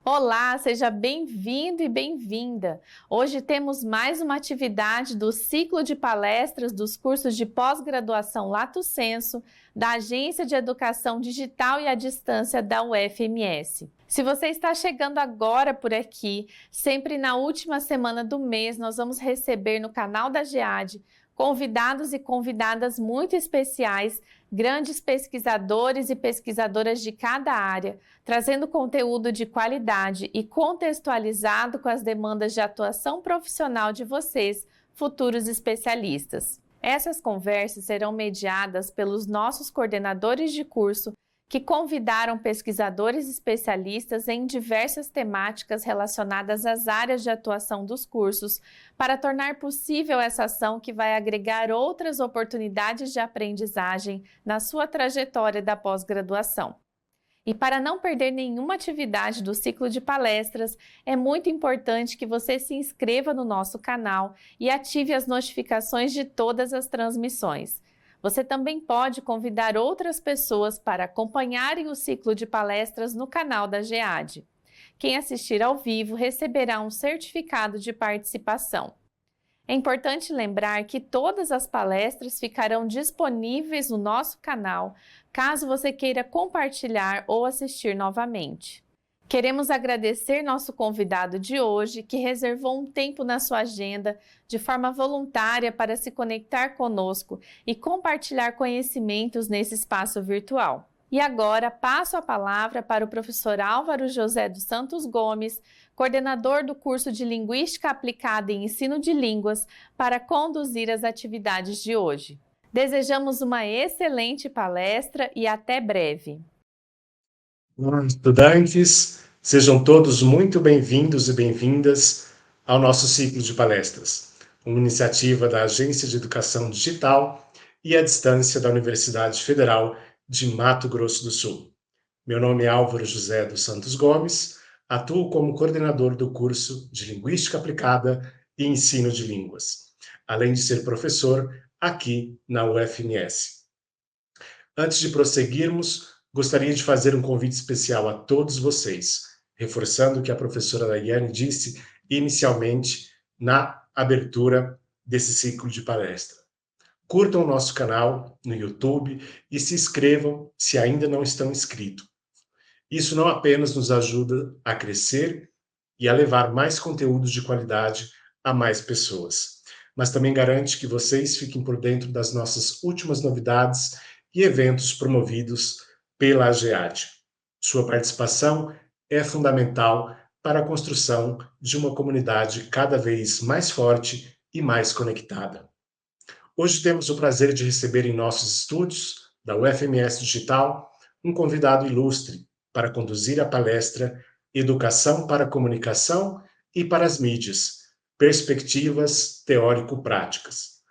Olá, seja bem-vindo e bem-vinda. Hoje temos mais uma atividade do ciclo de palestras dos cursos de pós-graduação Lato Sensu, da Agência de Educação Digital e à Distância da UFMS. Se você está chegando agora por aqui, sempre na última semana do mês nós vamos receber no canal da GEAD convidados e convidadas muito especiais, grandes pesquisadores e pesquisadoras de cada área, trazendo conteúdo de qualidade e contextualizado com as demandas de atuação profissional de vocês, futuros especialistas. Essas conversas serão mediadas pelos nossos coordenadores de curso, que convidaram pesquisadores especialistas em diversas temáticas relacionadas às áreas de atuação dos cursos, para tornar possível essa ação que vai agregar outras oportunidades de aprendizagem na sua trajetória da pós-graduação. E para não perder nenhuma atividade do ciclo de palestras, é muito importante que você se inscreva no nosso canal e ative as notificações de todas as transmissões. Você também pode convidar outras pessoas para acompanharem o ciclo de palestras no canal da GEAD. Quem assistir ao vivo receberá um certificado de participação. É importante lembrar que todas as palestras ficarão disponíveis no nosso canal, caso você queira compartilhar ou assistir novamente. Queremos agradecer nosso convidado de hoje, que reservou um tempo na sua agenda de forma voluntária para se conectar conosco e compartilhar conhecimentos nesse espaço virtual. E agora passo a palavra para o professor Álvaro José dos Santos Gomes, coordenador do curso de Linguística Aplicada em Ensino de Línguas, para conduzir as atividades de hoje. Desejamos uma excelente palestra e até breve. Olá, estudantes, sejam todos muito bem-vindos e bem-vindas ao nosso ciclo de palestras, uma iniciativa da Agência de Educação Digital e à Distância da Universidade Federal de Mato Grosso do Sul. Meu nome é Álvaro José dos Santos Gomes, atuo como coordenador do curso de Linguística Aplicada e Ensino de Línguas, além de ser professor aqui na UFMS. Antes de prosseguirmos, gostaria de fazer um convite especial a todos vocês, reforçando o que a professora Daiane disse inicialmente na abertura desse ciclo de palestra. Curtam o nosso canal no YouTube e se inscrevam se ainda não estão inscritos. Isso não apenas nos ajuda a crescer e a levar mais conteúdos de qualidade a mais pessoas, mas também garante que vocês fiquem por dentro das nossas últimas novidades e eventos promovidos pela AGEAD. Sua participação é fundamental para a construção de uma comunidade cada vez mais forte e mais conectada. Hoje temos o prazer de receber em nossos estúdios da UFMS Digital um convidado ilustre para conduzir a palestra Educação para a Comunicação e para as Mídias, Perspectivas Teórico-Práticas.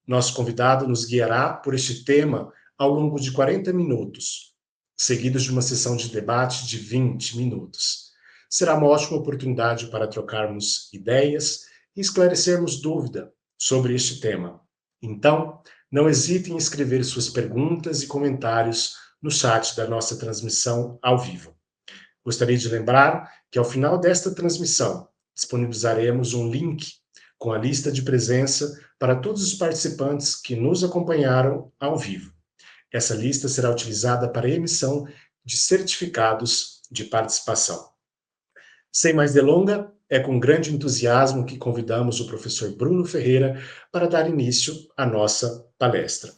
Nosso convidado nos guiará por este tema ao longo de 40 minutos, seguidos de uma sessão de debate de 20 minutos. Será uma ótima oportunidade para trocarmos ideias e esclarecermos dúvida sobre este tema. Então, não hesitem em escrever suas perguntas e comentários no chat da nossa transmissão ao vivo. Gostaria de lembrar que ao final desta transmissão disponibilizaremos um link com a lista de presença para todos os participantes que nos acompanharam ao vivo. Essa lista será utilizada para a emissão de certificados de participação. Sem mais delonga, é com grande entusiasmo que convidamos o professor Bruno Ferreira para dar início à nossa palestra.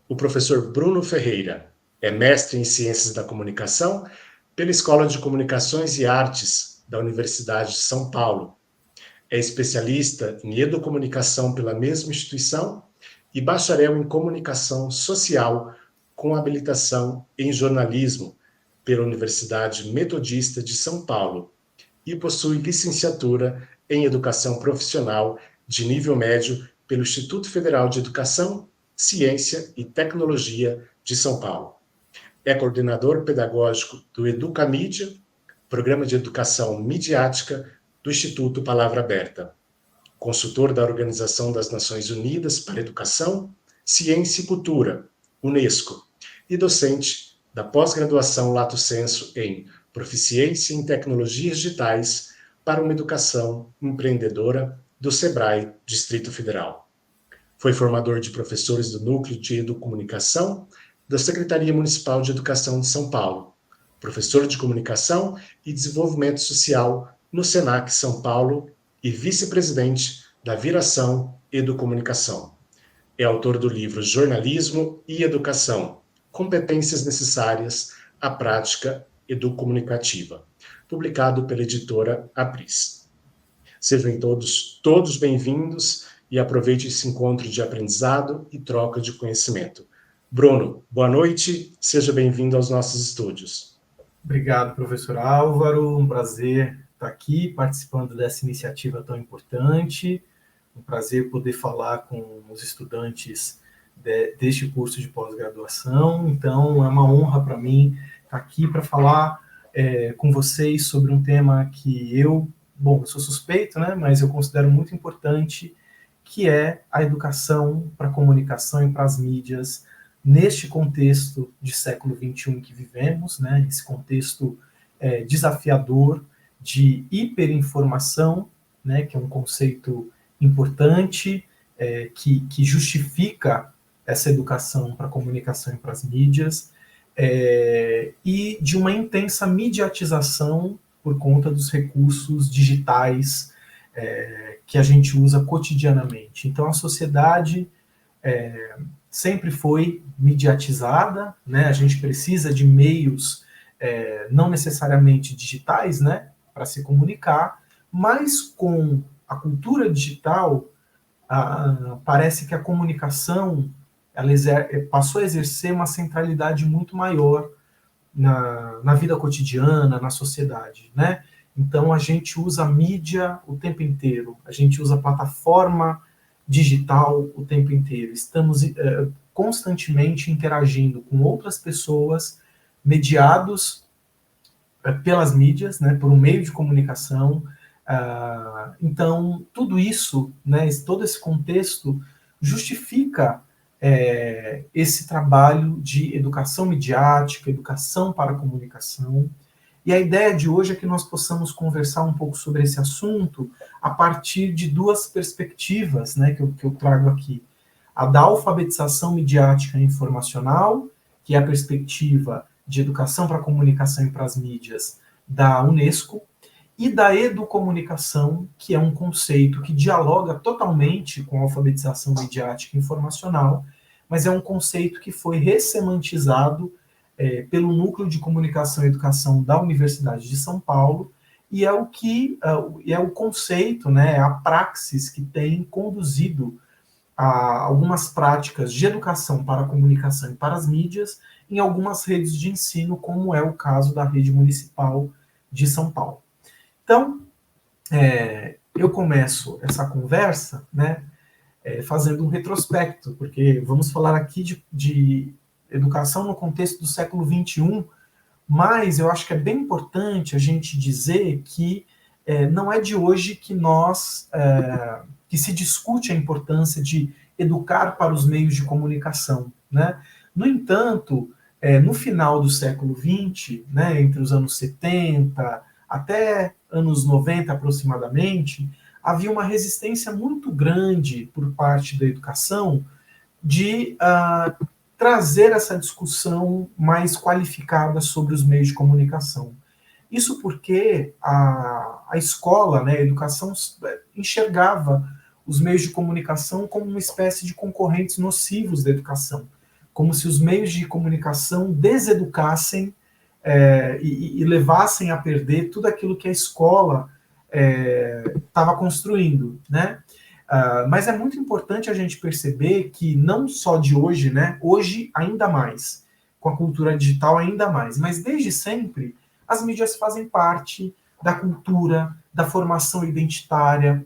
O professor Bruno Ferreira é mestre em Ciências da Comunicação pela Escola de Comunicações e Artes da Universidade de São Paulo. É especialista em Educomunicação pela mesma instituição e bacharel em Comunicação Social com habilitação em Jornalismo pela Universidade Metodista de São Paulo e possui licenciatura em Educação Profissional de nível médio pelo Instituto Federal de Educação, Ciência e Tecnologia de São Paulo. É coordenador pedagógico do Educamídia, Programa de Educação Midiática do Instituto Palavra Aberta, consultor da Organização das Nações Unidas para Educação, Ciência e Cultura, UNESCO, e docente da pós-graduação Lato Sensu em proficiência em tecnologias digitais para uma educação empreendedora do SEBRAE Distrito Federal. Foi formador de professores do Núcleo de Educomunicação da Secretaria Municipal de Educação de São Paulo, professor de Comunicação e Desenvolvimento Social no SENAC São Paulo e vice-presidente da Viração Educomunicação. É autor do livro Jornalismo e Educação, Competências Necessárias à Prática Educomunicativa, publicado pela editora Apris. Sejam todos bem-vindos e aproveite esse encontro de aprendizado e troca de conhecimento. Bruno, boa noite, seja bem-vindo aos nossos estúdios. Obrigado, professor Álvaro, um prazer estar aqui participando dessa iniciativa tão importante, um prazer poder falar com os estudantes deste curso de pós-graduação, então é uma honra para mim estar aqui para falar com vocês sobre um tema que eu sou suspeito, né, mas eu considero muito importante, que é a educação para a comunicação e para as mídias, neste contexto de século XXI que vivemos, né, esse contexto desafiador de hiperinformação, né, que é um conceito importante, que justifica essa educação para a comunicação e para as mídias, e de uma intensa mediatização por conta dos recursos digitais que a gente usa cotidianamente. Então, a sociedade sempre foi mediatizada, né? A gente precisa de meios não necessariamente digitais, né, para se comunicar, mas com a cultura digital, parece que a comunicação ela passou a exercer uma centralidade muito maior na vida cotidiana, na sociedade, né? Então, a gente usa a mídia o tempo inteiro, a gente usa a plataforma digital o tempo inteiro. Estamos constantemente interagindo com outras pessoas, mediados pelas mídias, né, por um meio de comunicação. Então, tudo isso, né, todo esse contexto justifica esse trabalho de educação midiática, educação para a comunicação. E a ideia de hoje é que nós possamos conversar um pouco sobre esse assunto a partir de duas perspectivas, né, que eu trago aqui. A da alfabetização midiática e informacional, que é a perspectiva de educação para a comunicação e para as mídias da Unesco, e da educomunicação, que é um conceito que dialoga totalmente com a alfabetização midiática e informacional, mas é um conceito que foi ressemantizado pelo Núcleo de Comunicação e Educação da Universidade de São Paulo, e é o conceito, né, a praxis que tem conduzido a algumas práticas de educação para a comunicação e para as mídias em algumas redes de ensino, como é o caso da rede municipal de São Paulo. Então, eu começo essa conversa, né, fazendo um retrospecto, porque vamos falar aqui de educação no contexto do século XXI, mas eu acho que é bem importante a gente dizer que não é de hoje que se discute a importância de educar para os meios de comunicação, né? No entanto, no final do século XX, né, entre os anos 70 até anos 90 aproximadamente, havia uma resistência muito grande por parte da educação de trazer essa discussão mais qualificada sobre os meios de comunicação. Isso porque a escola, né, a educação, enxergava os meios de comunicação como uma espécie de concorrentes nocivos da educação, como se os meios de comunicação deseducassem e levassem a perder tudo aquilo que a escola estava construindo, né? Mas é muito importante a gente perceber que não só de hoje, né? Hoje ainda mais, com a cultura digital ainda mais, mas desde sempre as mídias fazem parte da cultura, da formação identitária,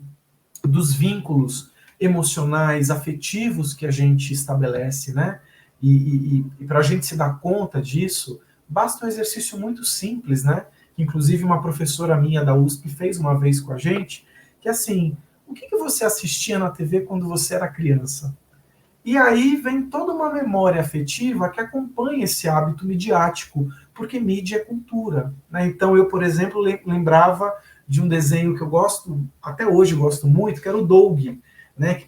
dos vínculos emocionais, afetivos que a gente estabelece, né? E para a gente se dar conta disso, basta um exercício muito simples, né? Inclusive uma professora minha da USP fez uma vez com a gente, que assim, o que você assistia na TV quando você era criança? E aí vem toda uma memória afetiva que acompanha esse hábito midiático, porque mídia é cultura, né? Então eu, por exemplo, lembrava de um desenho que eu gosto, até hoje gosto muito, que era o Doug, né, que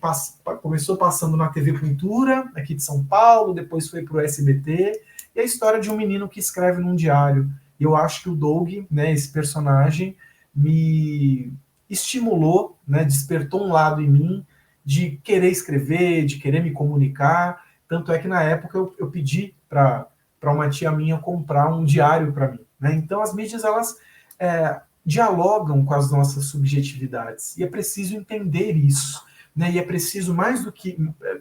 começou passando na TV Cultura, aqui de São Paulo, depois foi para o SBT, e a história de um menino que escreve num diário. Eu acho que o Doug, né, esse personagem, me estimulou, né, despertou um lado em mim de querer escrever, de querer me comunicar. Tanto é que na época eu pedi para uma tia minha comprar um diário para mim, né? Então as mídias, elas dialogam com as nossas subjetividades, e é preciso entender isso, né? E é preciso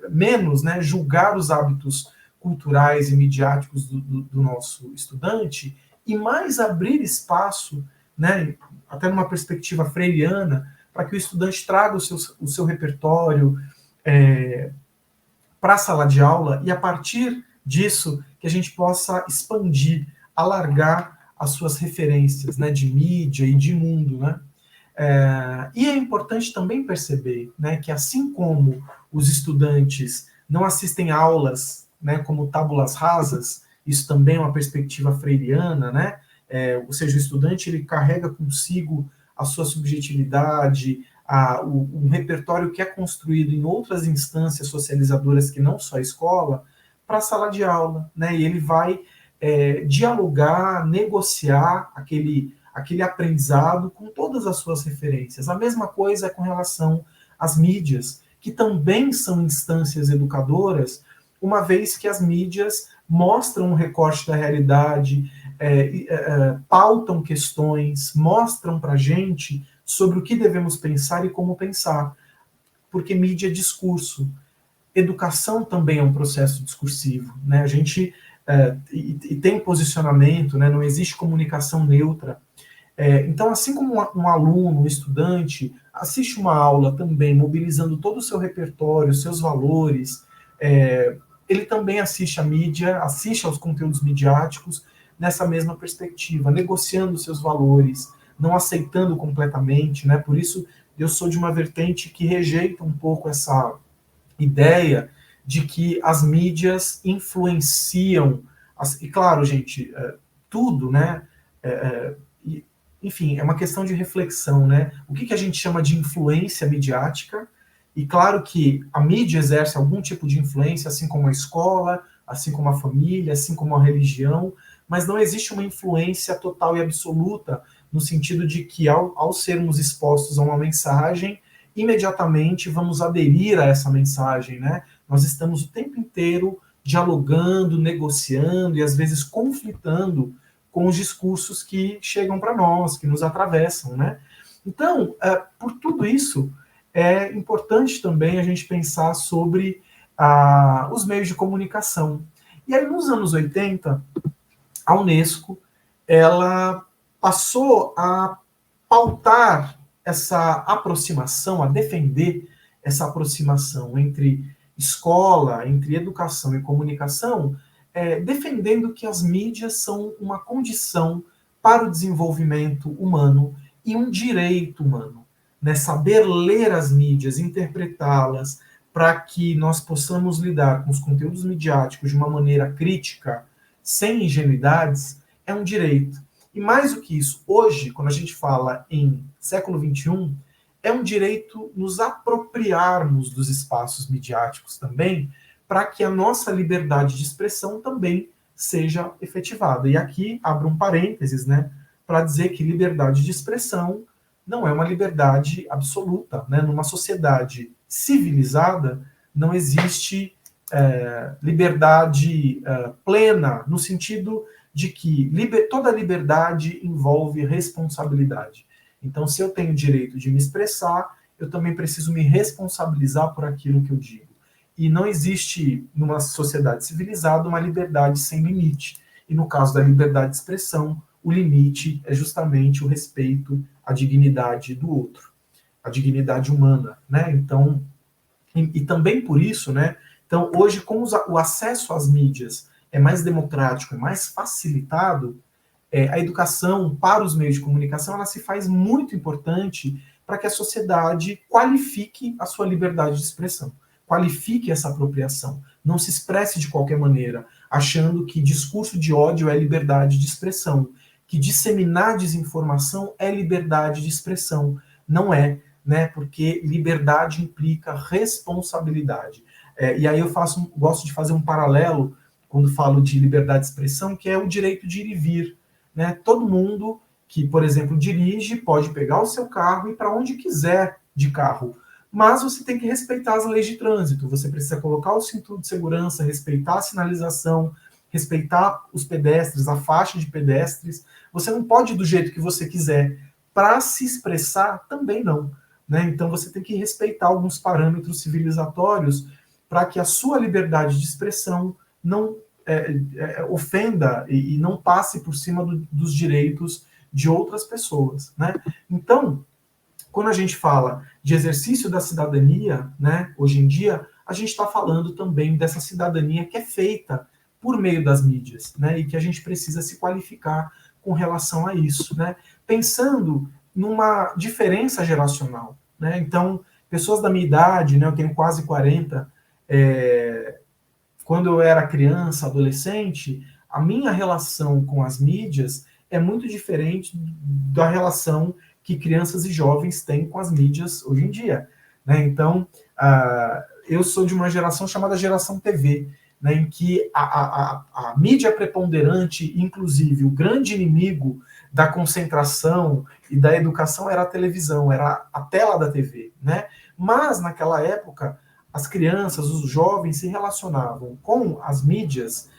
menos, né, julgar os hábitos culturais e midiáticos do nosso estudante, e mais abrir espaço, né, até numa perspectiva freiriana, para que o estudante traga o seu repertório para a sala de aula, e a partir disso que a gente possa expandir, alargar as suas referências, né, de mídia e de mundo, né? E é importante também perceber, né, que assim como os estudantes não assistem aulas, né, como tábulas rasas, isso também é uma perspectiva freiriana, né? Ou seja, o estudante, ele carrega consigo a sua subjetividade, um repertório que é construído em outras instâncias socializadoras que não só a escola, para a sala de aula, né? E ele vai dialogar, negociar aquele aprendizado com todas as suas referências. A mesma coisa é com relação às mídias, que também são instâncias educadoras, uma vez que as mídias mostram um recorte da realidade, pautam questões, mostram para a gente sobre o que devemos pensar e como pensar. Porque mídia é discurso. Educação também é um processo discursivo, né? A gente e tem posicionamento, né? Não existe comunicação neutra. Então, assim como um aluno, um estudante, assiste uma aula também, mobilizando todo o seu repertório, seus valores, ele também assiste a mídia, assiste aos conteúdos midiáticos nessa mesma perspectiva, negociando seus valores, não aceitando completamente, né? Por isso, eu sou de uma vertente que rejeita um pouco essa ideia de que as mídias influenciam, e claro, gente, tudo, né? Enfim, é uma questão de reflexão, né? O que a gente chama de influência midiática? E claro que a mídia exerce algum tipo de influência, assim como a escola, assim como a família, assim como a religião, mas não existe uma influência total e absoluta, no sentido de que ao sermos expostos a uma mensagem, imediatamente vamos aderir a essa mensagem, né? Nós estamos o tempo inteiro dialogando, negociando e às vezes conflitando com os discursos que chegam para nós, que nos atravessam, né? Então, por tudo isso, é importante também a gente pensar sobre os meios de comunicação. E aí, nos anos 80, a Unesco, ela passou a pautar essa aproximação, a defender essa aproximação entre escola, entre educação e comunicação, defendendo que as mídias são uma condição para o desenvolvimento humano e um direito humano, né? Saber ler as mídias, interpretá-las, para que nós possamos lidar com os conteúdos midiáticos de uma maneira crítica, sem ingenuidades, é um direito. E mais do que isso, hoje, quando a gente fala em século XXI, é um direito nos apropriarmos dos espaços midiáticos também, para que a nossa liberdade de expressão também seja efetivada. E aqui abro um parênteses, né, para dizer que liberdade de expressão não é uma liberdade absoluta, né? Numa sociedade civilizada não existe liberdade plena, no sentido de que toda liberdade envolve responsabilidade. Então, se eu tenho o direito de me expressar, eu também preciso me responsabilizar por aquilo que eu digo. E não existe, numa sociedade civilizada, uma liberdade sem limite. E no caso da liberdade de expressão, o limite é justamente o respeito à dignidade do outro, a dignidade humana, né? Então, e também por isso, né? Então, hoje, como o acesso às mídias é mais democrático, é mais facilitado, a educação para os meios de comunicação, ela se faz muito importante para que a sociedade qualifique a sua liberdade de expressão, qualifique essa apropriação. Não se expresse de qualquer maneira, achando que discurso de ódio é liberdade de expressão, que disseminar desinformação é liberdade de expressão. Não é, né? Porque liberdade implica responsabilidade. E aí eu gosto de fazer um paralelo quando falo de liberdade de expressão, que é o direito de ir e vir, né? Todo mundo que, por exemplo, dirige pode pegar o seu carro e ir para onde quiser de carro, mas você tem que respeitar as leis de trânsito, você precisa colocar o cinturão de segurança, respeitar a sinalização, respeitar os pedestres, a faixa de pedestres. Você não pode ir do jeito que você quiser. Para se expressar, também não, né? Então você tem que respeitar alguns parâmetros civilizatórios para que a sua liberdade de expressão não ofenda e não passe por cima dos direitos de outras pessoas, né? Então, quando a gente fala de exercício da cidadania, né, hoje em dia, a gente está falando também dessa cidadania que é feita por meio das mídias, né, e que a gente precisa se qualificar com relação a isso, né, pensando numa diferença geracional, né? Então, pessoas da minha idade, né, eu tenho quase 40, quando eu era criança, adolescente, a minha relação com as mídias é muito diferente da relação que crianças e jovens têm com as mídias hoje em dia, né? Então, eu sou de uma geração chamada geração TV, né, em que a mídia preponderante, inclusive o grande inimigo da concentração e da educação era a televisão, era a tela da TV, né? Mas, naquela época, as crianças, os jovens se relacionavam com as mídias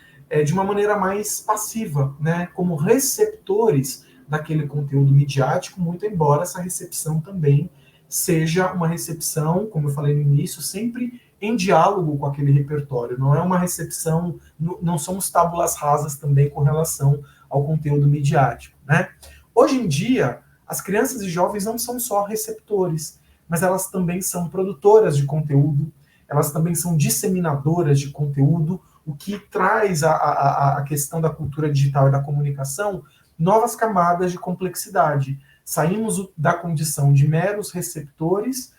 de uma maneira mais passiva, né, como receptores daquele conteúdo midiático, muito embora essa recepção também seja uma recepção, como eu falei no início, sempre em diálogo com aquele repertório. Não é uma recepção, não somos tábulas rasas também com relação ao conteúdo midiático, né? Hoje em dia, as crianças e jovens não são só receptores, mas elas também são produtoras de conteúdo, elas também são disseminadoras de conteúdo, o que traz a questão da cultura digital e da comunicação novas camadas de complexidade. Saímos da condição de meros receptores,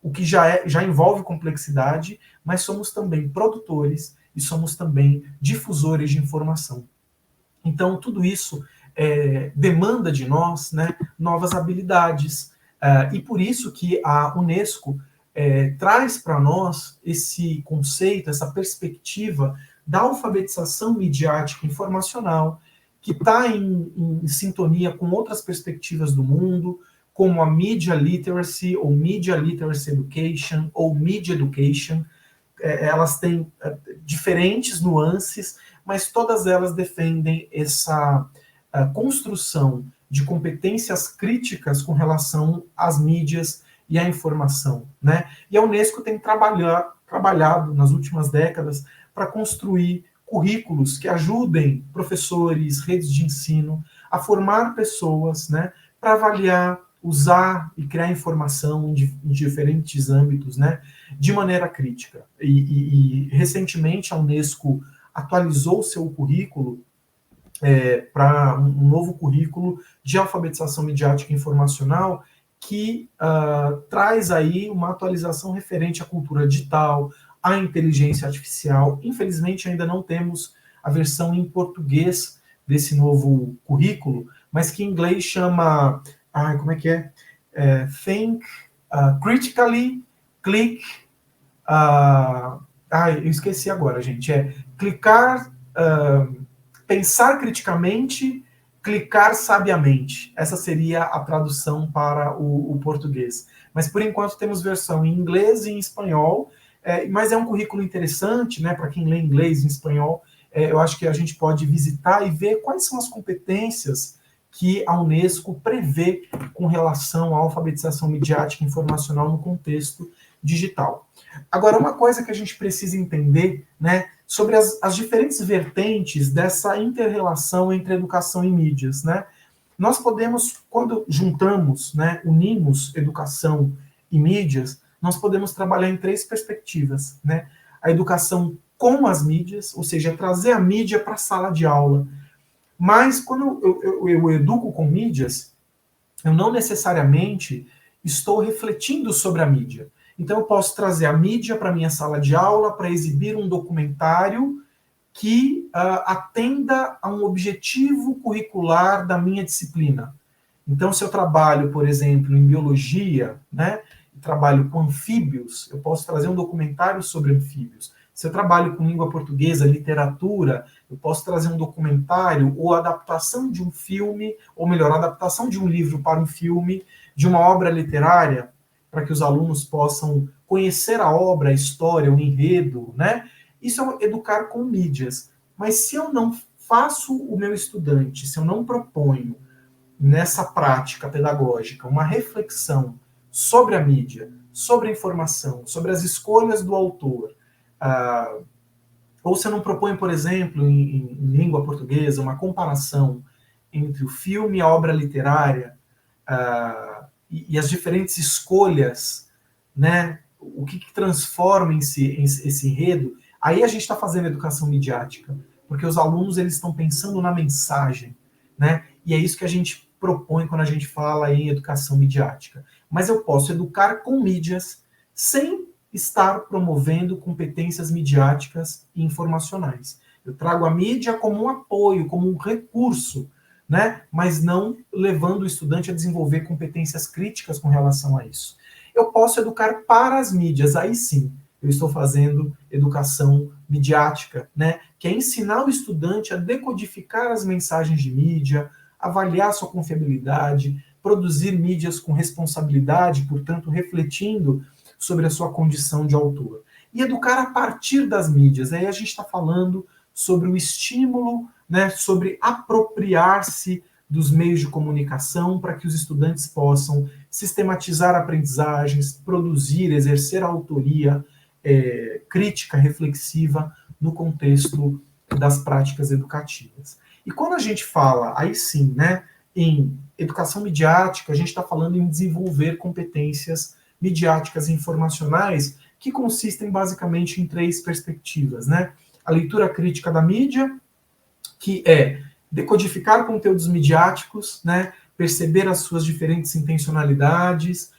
o que já envolve complexidade, mas somos também produtores e somos também difusores de informação. Então, tudo isso demanda de nós, né, novas habilidades. E por isso que a Unesco traz para nós esse conceito, essa perspectiva da alfabetização midiática informacional, que está em sintonia com outras perspectivas do mundo, como a Media Literacy, ou Media Literacy Education, ou Media Education. Elas têm diferentes nuances, mas todas elas defendem essa construção de competências críticas com relação às mídias e à informação, né? E a Unesco tem trabalhado nas últimas décadas para construir currículos que ajudem professores, redes de ensino a formar pessoas, né, para avaliar, usar e criar informação em diferentes âmbitos, né, de maneira crítica. E recentemente a Unesco atualizou seu currículo para um novo currículo de alfabetização midiática e informacional que traz aí uma atualização referente à cultura digital, à inteligência artificial. Infelizmente, ainda não temos a versão em português desse novo currículo, mas que em inglês chama... como é que é? Think critically, click... eu esqueci agora, gente. Clicar... pensar criticamente, clicar sabiamente. Essa seria a tradução para o português. Mas, por enquanto, temos versão em inglês e em espanhol, mas é um currículo interessante, né, para quem lê inglês e espanhol. Eu acho que a gente pode visitar e ver quais são as competências que a Unesco prevê com relação à alfabetização midiática e informacional no contexto digital. Agora, uma coisa que a gente precisa entender, né, sobre as diferentes vertentes dessa inter-relação entre educação e mídias, né? Nós podemos, quando juntamos, né, unimos educação e mídias, nós podemos trabalhar em três perspectivas, né? A educação com as mídias, ou seja, trazer a mídia para a sala de aula. Mas quando eu educo com mídias, eu não necessariamente estou refletindo sobre a mídia. Então, eu posso trazer a mídia para a minha sala de aula para exibir um documentário que atenda a um objetivo curricular da minha disciplina. Então, se eu trabalho, por exemplo, em biologia, né, trabalho com anfíbios, eu posso trazer um documentário sobre anfíbios. Se eu trabalho com língua portuguesa, literatura, eu posso trazer um documentário ou adaptação de um filme, ou melhor, adaptação de um livro para um filme, de uma obra literária, para que os alunos possam conhecer a obra, a história, o enredo, né? Isso é educar com mídias. Mas se eu não faço o meu estudante, se eu não proponho nessa prática pedagógica uma reflexão sobre a mídia, sobre a informação, sobre as escolhas do autor, ou se eu não proponho, por exemplo, em língua portuguesa, uma comparação entre o filme e a obra literária, e as diferentes escolhas, né, o que transforma esse enredo, aí a gente está fazendo educação midiática, porque os alunos eles estão pensando na mensagem, né, e é isso que a gente propõe quando a gente fala em educação midiática. Mas eu posso educar com mídias sem estar promovendo competências midiáticas e informacionais. Eu trago a mídia como um apoio, como um recurso, né? Mas não levando o estudante a desenvolver competências críticas com relação a isso. Eu posso educar para as mídias, aí sim, eu estou fazendo educação midiática, né? Que é ensinar o estudante a decodificar as mensagens de mídia, avaliar sua confiabilidade, produzir mídias com responsabilidade, portanto, refletindo sobre a sua condição de autor. E educar a partir das mídias. Aí a gente está falando sobre o estímulo, né, sobre apropriar-se dos meios de comunicação para que os estudantes possam sistematizar aprendizagens, produzir, exercer a autoria crítica, reflexiva no contexto das práticas educativas. E quando a gente fala, aí sim, né, em educação midiática, a gente está falando em desenvolver competências midiáticas e informacionais que consistem basicamente em 3 perspectivas, né? A leitura crítica da mídia, que é decodificar conteúdos midiáticos, né? Perceber as suas diferentes intencionalidades,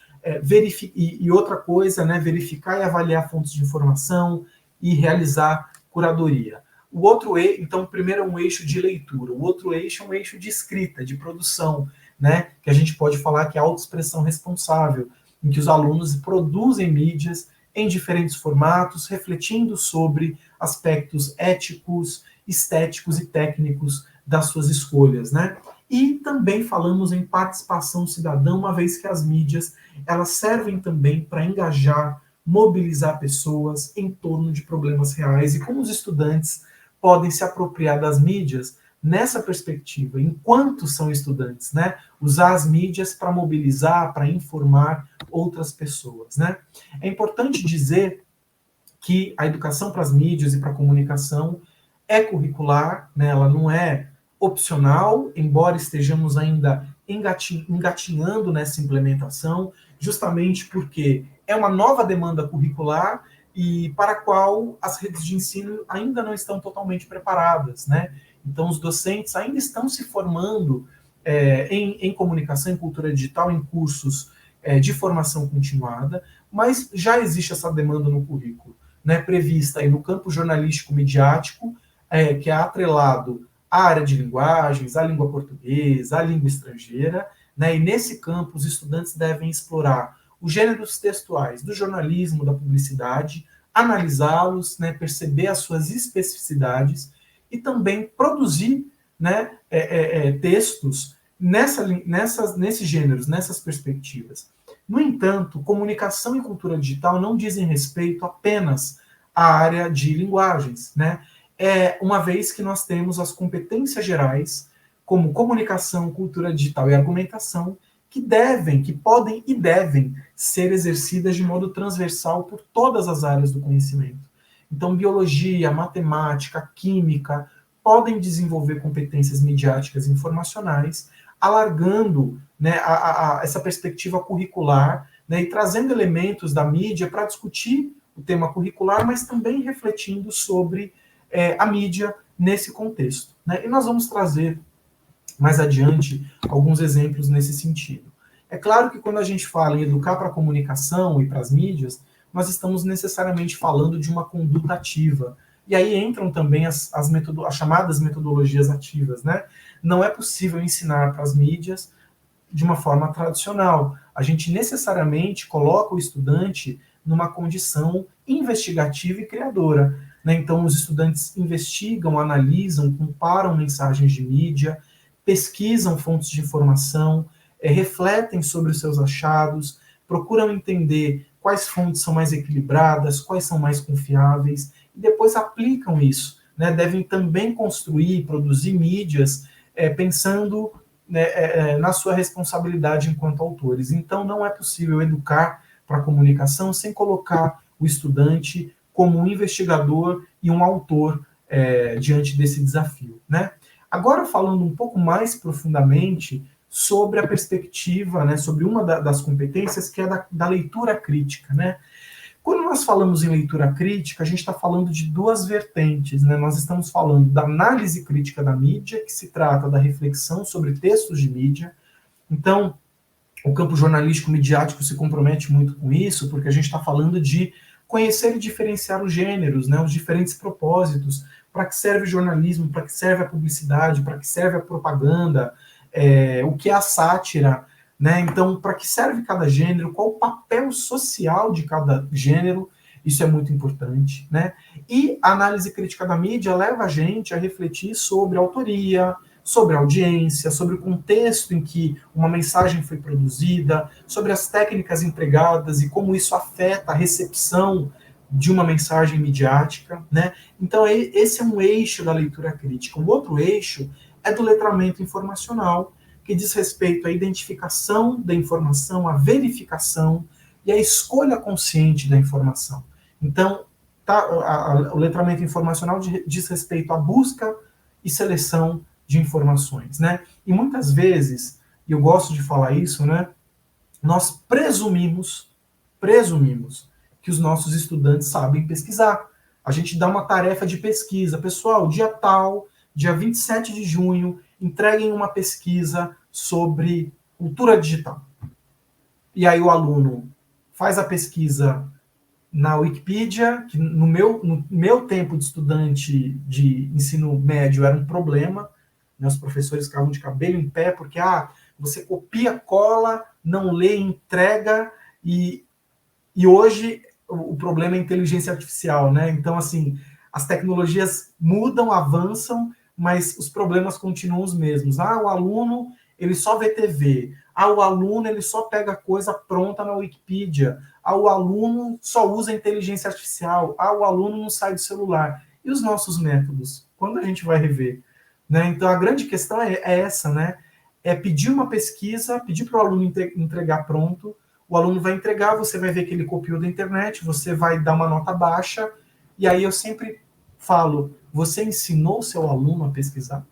e outra coisa, né? Verificar e avaliar fontes de informação e realizar curadoria. O outro então, o primeiro é um eixo de leitura, o outro eixo é um eixo de escrita, de produção, né? Que a gente pode falar que é autoexpressão responsável, em que os alunos produzem mídias em diferentes formatos, refletindo sobre aspectos éticos, estéticos e técnicos das suas escolhas, né? E também falamos em participação cidadã, uma vez que as mídias elas servem também para engajar, mobilizar pessoas em torno de problemas reais e como os estudantes podem se apropriar das mídias nessa perspectiva, enquanto são estudantes, né? Usar as mídias para mobilizar, para informar outras pessoas, né? É importante dizer que a educação para as mídias e para a comunicação é curricular, né? Ela não é opcional, embora estejamos ainda engatinhando nessa implementação, justamente porque é uma nova demanda curricular e para a qual as redes de ensino ainda não estão totalmente preparadas, né? Então, os docentes ainda estão se formando em comunicação, em cultura digital, em cursos de formação continuada, mas já existe essa demanda no currículo, né, prevista aí no campo jornalístico-midiático, que é atrelado à área de linguagens, à língua portuguesa, à língua estrangeira, né, e nesse campo os estudantes devem explorar os gêneros textuais do jornalismo, da publicidade, analisá-los, né, perceber as suas especificidades e também produzir, né, textos nesses gêneros, nessas perspectivas. No entanto, comunicação e cultura digital não dizem respeito apenas à área de linguagens, né? Uma vez que nós temos as competências gerais, como comunicação, cultura digital e argumentação, que podem e devem ser exercidas de modo transversal por todas as áreas do conhecimento. Então, biologia, matemática, química podem desenvolver competências midiáticas e informacionais, alargando, né, essa perspectiva curricular, né, e trazendo elementos da mídia para discutir o tema curricular, mas também refletindo sobre a mídia nesse contexto, né? E nós vamos trazer mais adiante alguns exemplos nesse sentido. É claro que quando a gente fala em educar para a comunicação e para as mídias, nós estamos necessariamente falando de uma conduta ativa. E aí entram também as chamadas metodologias ativas, né? Não é possível ensinar para as mídias de uma forma tradicional. A gente necessariamente coloca o estudante numa condição investigativa e criadora, né? Então, os estudantes investigam, analisam, comparam mensagens de mídia, pesquisam fontes de informação, refletem sobre os seus achados, procuram entender quais fontes são mais equilibradas, quais são mais confiáveis, e depois aplicam isso, né? Devem também construir, produzir mídias pensando, né, na sua responsabilidade enquanto autores. Então, não é possível educar para a comunicação sem colocar o estudante como um investigador e um autor diante desse desafio, né? Agora, falando um pouco mais profundamente sobre a perspectiva, né, sobre uma das competências, que é da leitura crítica, né? Quando nós falamos em leitura crítica, a gente está falando de duas vertentes, né? Nós estamos falando da análise crítica da mídia, que se trata da reflexão sobre textos de mídia. Então, o campo jornalístico midiático se compromete muito com isso, porque a gente está falando de conhecer e diferenciar os gêneros, né, os diferentes propósitos, para que serve o jornalismo, para que serve a publicidade, para que serve a propaganda, o que é a sátira, né? Então, para que serve cada gênero, qual o papel social de cada gênero, isso é muito importante, né? E a análise crítica da mídia leva a gente a refletir sobre a autoria, sobre a audiência, sobre o contexto em que uma mensagem foi produzida, sobre as técnicas empregadas e como isso afeta a recepção de uma mensagem midiática, né? Então, esse é um eixo da leitura crítica. O outro eixo é do letramento informacional, que diz respeito à identificação da informação, à verificação e à escolha consciente da informação. Então, o letramento informacional diz respeito à busca e seleção de informações, né? E muitas vezes, e eu gosto de falar isso, né? Nós presumimos que os nossos estudantes sabem pesquisar. A gente dá uma tarefa de pesquisa. Pessoal, dia tal, dia 27 de junho, entreguem uma pesquisa sobre cultura digital. E aí o aluno faz a pesquisa na Wikipedia, que no meu tempo de estudante de ensino médio era um problema, né? Os professores ficavam de cabelo em pé, porque você copia, cola, não lê, entrega, e hoje o problema é a inteligência artificial, né? Então, assim, as tecnologias mudam, avançam, mas os problemas continuam os mesmos. O aluno, ele só vê TV. O aluno, ele só pega coisa pronta na Wikipedia. O aluno só usa inteligência artificial. O aluno não sai do celular. E os nossos métodos? Quando a gente vai rever? Né? Então, a grande questão é essa, né? É pedir uma pesquisa, pedir para o aluno entregar pronto. O aluno vai entregar, você vai ver que ele copiou da internet, você vai dar uma nota baixa, e aí eu sempre falo, você ensinou o seu aluno a pesquisar?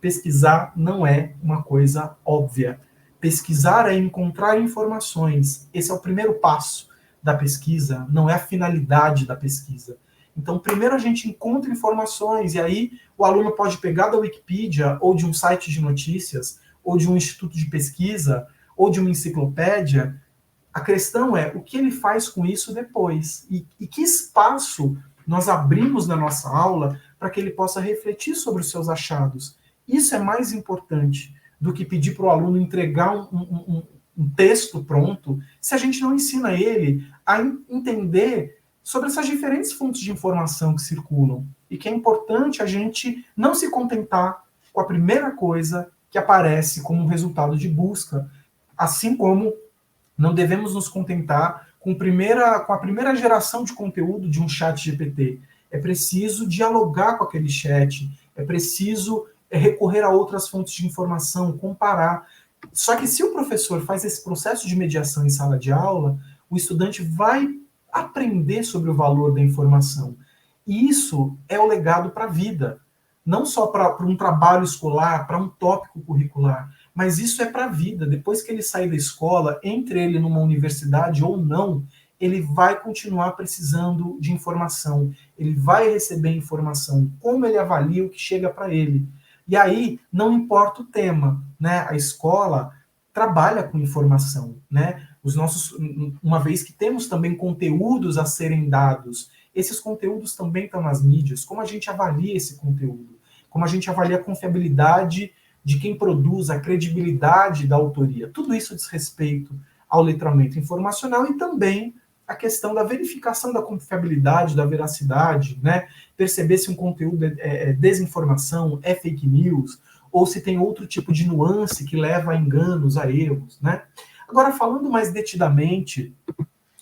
Pesquisar não é uma coisa óbvia. Pesquisar é encontrar informações. Esse é o primeiro passo da pesquisa, não é a finalidade da pesquisa. Então, primeiro a gente encontra informações, e aí o aluno pode pegar da Wikipedia, ou de um site de notícias, ou de um instituto de pesquisa, ou de uma enciclopédia. A questão é o que ele faz com isso depois. E que espaço nós abrimos na nossa aula para que ele possa refletir sobre os seus achados. Isso é mais importante do que pedir para o aluno entregar um texto pronto, se a gente não ensina ele a entender sobre essas diferentes fontes de informação que circulam. E que é importante a gente não se contentar com a primeira coisa que aparece como resultado de busca, assim como não devemos nos contentar com a primeira geração de conteúdo de um chat GPT. É preciso dialogar com aquele chat, é preciso recorrer a outras fontes de informação, comparar. Só que se o professor faz esse processo de mediação em sala de aula, o estudante vai aprender sobre o valor da informação. E isso é o legado para a vida. Não só para um trabalho escolar, para um tópico curricular, mas isso é para a vida. Depois que ele sair da escola, entre ele numa universidade ou não, ele vai continuar precisando de informação. Ele vai receber informação. Como ele avalia o que chega para ele? E aí, não importa o tema, né? A escola trabalha com informação, né? uma vez que temos também conteúdos a serem dados, esses conteúdos também estão nas mídias. Como a gente avalia esse conteúdo? Como a gente avalia a confiabilidade de quem produz, a credibilidade da autoria? Tudo isso diz respeito ao letramento informacional e também a questão da verificação da confiabilidade, da veracidade, né? Perceber se um conteúdo é desinformação, é fake news, ou se tem outro tipo de nuance que leva a enganos, a erros, né? Agora, falando mais detidamente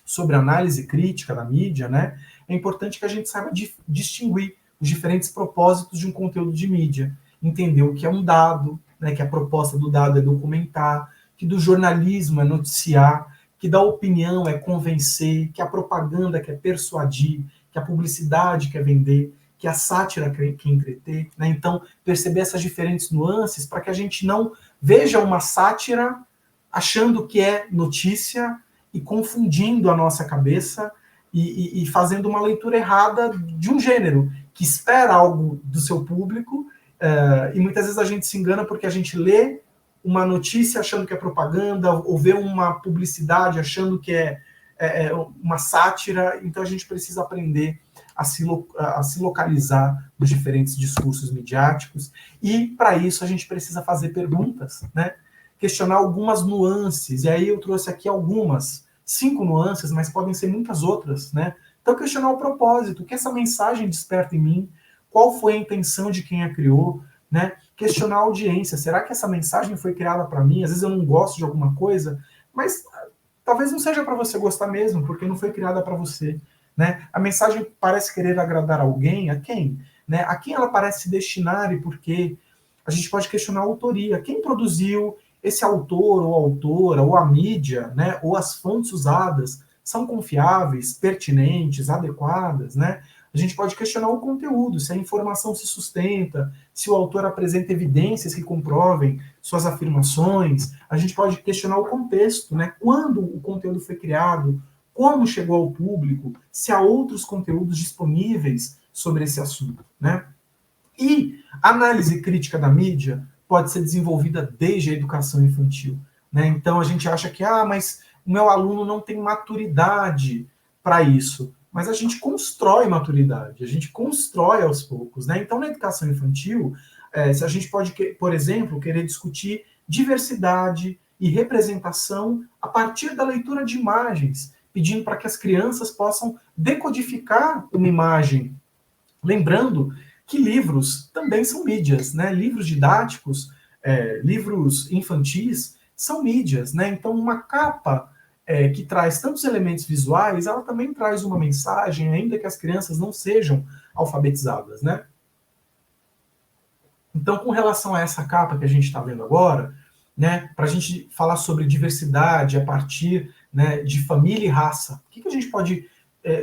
sobre análise crítica da mídia, né, é importante que a gente saiba distinguir os diferentes propósitos de um conteúdo de mídia, entender o que é um dado, né, que a proposta do dado é documentar, que do jornalismo é noticiar, que da opinião é convencer, que a propaganda quer persuadir, que a publicidade quer vender, que a sátira quer entreter, né? Então, perceber essas diferentes nuances para que a gente não veja uma sátira achando que é notícia e confundindo a nossa cabeça e fazendo uma leitura errada de um gênero que espera algo do seu público, e muitas vezes a gente se engana porque a gente lê uma notícia achando que é propaganda, ou vê uma publicidade achando que é uma sátira. Então a gente precisa aprender a se localizar nos diferentes discursos midiáticos, e para isso a gente precisa fazer perguntas, né? Questionar algumas nuances, e aí eu trouxe aqui algumas, 5 nuances, mas podem ser muitas outras, né? Então, questionar o propósito, o que essa mensagem desperta em mim, qual foi a intenção de quem a criou, né? Questionar a audiência, será que essa mensagem foi criada para mim? Às vezes eu não gosto de alguma coisa, mas talvez não seja para você gostar mesmo, porque não foi criada para você, né? A mensagem parece querer agradar alguém, a quem? Né? A quem ela parece se destinar e por quê? A gente pode questionar a autoria, quem produziu esse autor ou autora, ou a mídia, né, ou as fontes usadas, são confiáveis, pertinentes, adequadas, né? A gente pode questionar o conteúdo, se a informação se sustenta, se o autor apresenta evidências que comprovem suas afirmações. A gente pode questionar o contexto, né? Quando o conteúdo foi criado, como chegou ao público, se há outros conteúdos disponíveis sobre esse assunto, né? E a análise crítica da mídia pode ser desenvolvida desde a educação infantil, né? Então a gente acha que, mas o meu aluno não tem maturidade para isso. Mas a gente constrói maturidade, a gente constrói aos poucos, né? Então na educação infantil, se a gente pode, por exemplo, querer discutir diversidade e representação a partir da leitura de imagens, pedindo para que as crianças possam decodificar uma imagem. Lembrando que livros também são mídias, né? Livros didáticos, livros infantis são mídias, né? Então, uma capa que traz tantos elementos visuais, ela também traz uma mensagem, ainda que as crianças não sejam alfabetizadas, né? Então, com relação a essa capa que a gente está vendo agora, né? Para a gente falar sobre diversidade a partir, né, de família e raça, o que a gente pode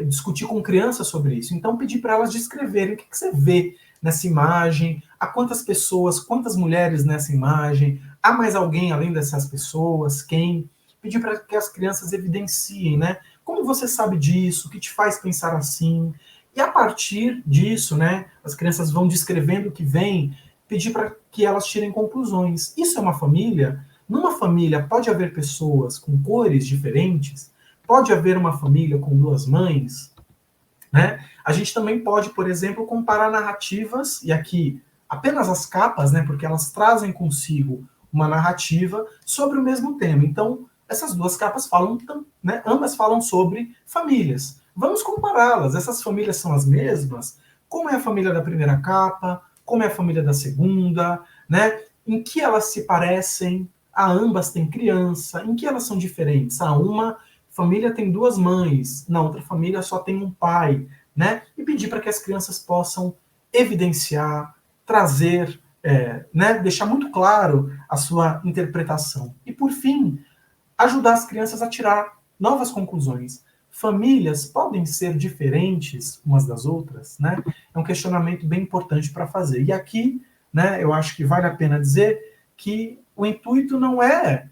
discutir com crianças sobre isso? Então, pedir para elas descreverem o que você vê nessa imagem, há quantas pessoas, quantas mulheres nessa imagem, há mais alguém além dessas pessoas, quem? Pedir para que as crianças evidenciem, né? Como você sabe disso? O que te faz pensar assim? E a partir disso, né, as crianças vão descrevendo o que vem, pedir para que elas tirem conclusões. Isso é uma família? Numa família pode haver pessoas com cores diferentes? Pode haver uma família com 2 mães, né? A gente também pode, por exemplo, comparar narrativas, e aqui apenas as capas, né, porque elas trazem consigo uma narrativa sobre o mesmo tema. Então, essas 2 capas falam, né, ambas falam sobre famílias. Vamos compará-las. Essas famílias são as mesmas? Como é a família da primeira capa? Como é a família da segunda? Né? Em que elas se parecem? Ambas têm criança. Em que elas são diferentes? Uma família tem 2 mães, na outra família só tem um pai, né? E pedir para que as crianças possam evidenciar, trazer, né? Deixar muito claro a sua interpretação. E, por fim, ajudar as crianças a tirar novas conclusões. Famílias podem ser diferentes umas das outras, né? É um questionamento bem importante para fazer. E aqui, né, eu acho que vale a pena dizer que o intuito não é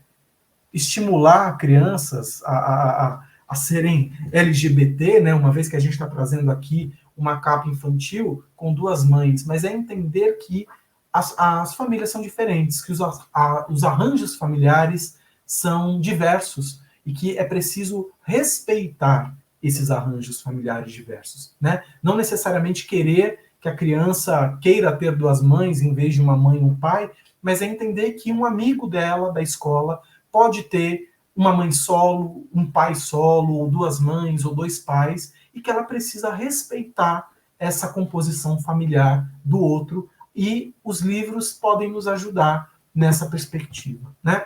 estimular crianças a serem LGBT, né, uma vez que a gente está trazendo aqui uma capa infantil com 2 mães, mas é entender que as famílias são diferentes, que os arranjos familiares são diversos, e que é preciso respeitar esses arranjos familiares diversos, né? Não necessariamente querer que a criança queira ter duas mães em vez de uma mãe e um pai, mas é entender que um amigo dela, da escola, pode ter uma mãe solo, um pai solo, ou duas mães, ou dois pais, e que ela precisa respeitar essa composição familiar do outro, e os livros podem nos ajudar nessa perspectiva, né?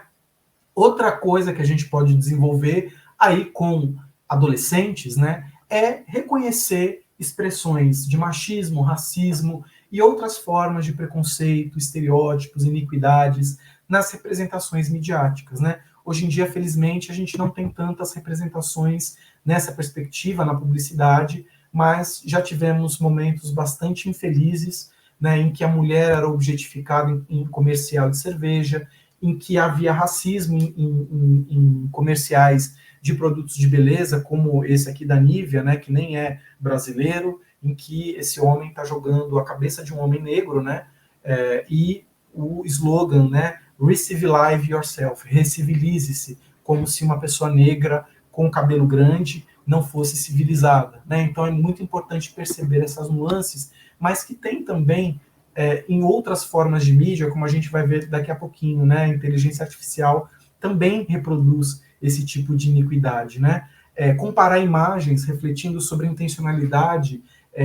Outra coisa que a gente pode desenvolver aí com adolescentes, né, é reconhecer expressões de machismo, racismo e outras formas de preconceito, estereótipos, iniquidades nas representações midiáticas, né? Hoje em dia, felizmente, a gente não tem tantas representações nessa perspectiva na publicidade, mas já tivemos momentos bastante infelizes, né, em que a mulher era objetificada em comercial de cerveja, em que havia racismo em comerciais de produtos de beleza, como esse aqui da Nivea, né, que nem é brasileiro, em que esse homem está jogando a cabeça de um homem negro, né, e o slogan, né, Recivilize yourself, recivilize-se, como se uma pessoa negra com cabelo grande não fosse civilizada, né? Então é muito importante perceber essas nuances, mas que tem também em outras formas de mídia, como a gente vai ver daqui a pouquinho, né? A inteligência artificial também reproduz esse tipo de iniquidade, né? Comparar imagens refletindo sobre a intencionalidade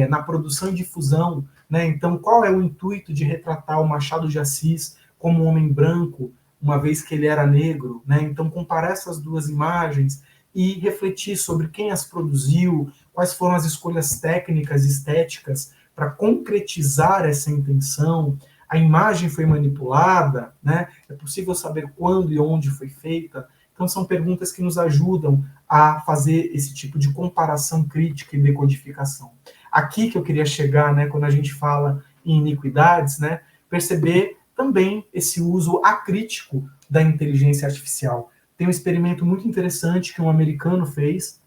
na produção e difusão, né? Então, qual é o intuito de retratar o Machado de Assis como um homem branco, uma vez que ele era negro, né? Então, comparar essas duas imagens e refletir sobre quem as produziu, quais foram as escolhas técnicas e estéticas para concretizar essa intenção. A imagem foi manipulada, né? É possível saber quando e onde foi feita? Então, são perguntas que nos ajudam a fazer esse tipo de comparação crítica e decodificação. Aqui que eu queria chegar, né, quando a gente fala em iniquidades, né, perceber também esse uso acrítico da inteligência artificial. Tem um experimento muito interessante que um americano fez,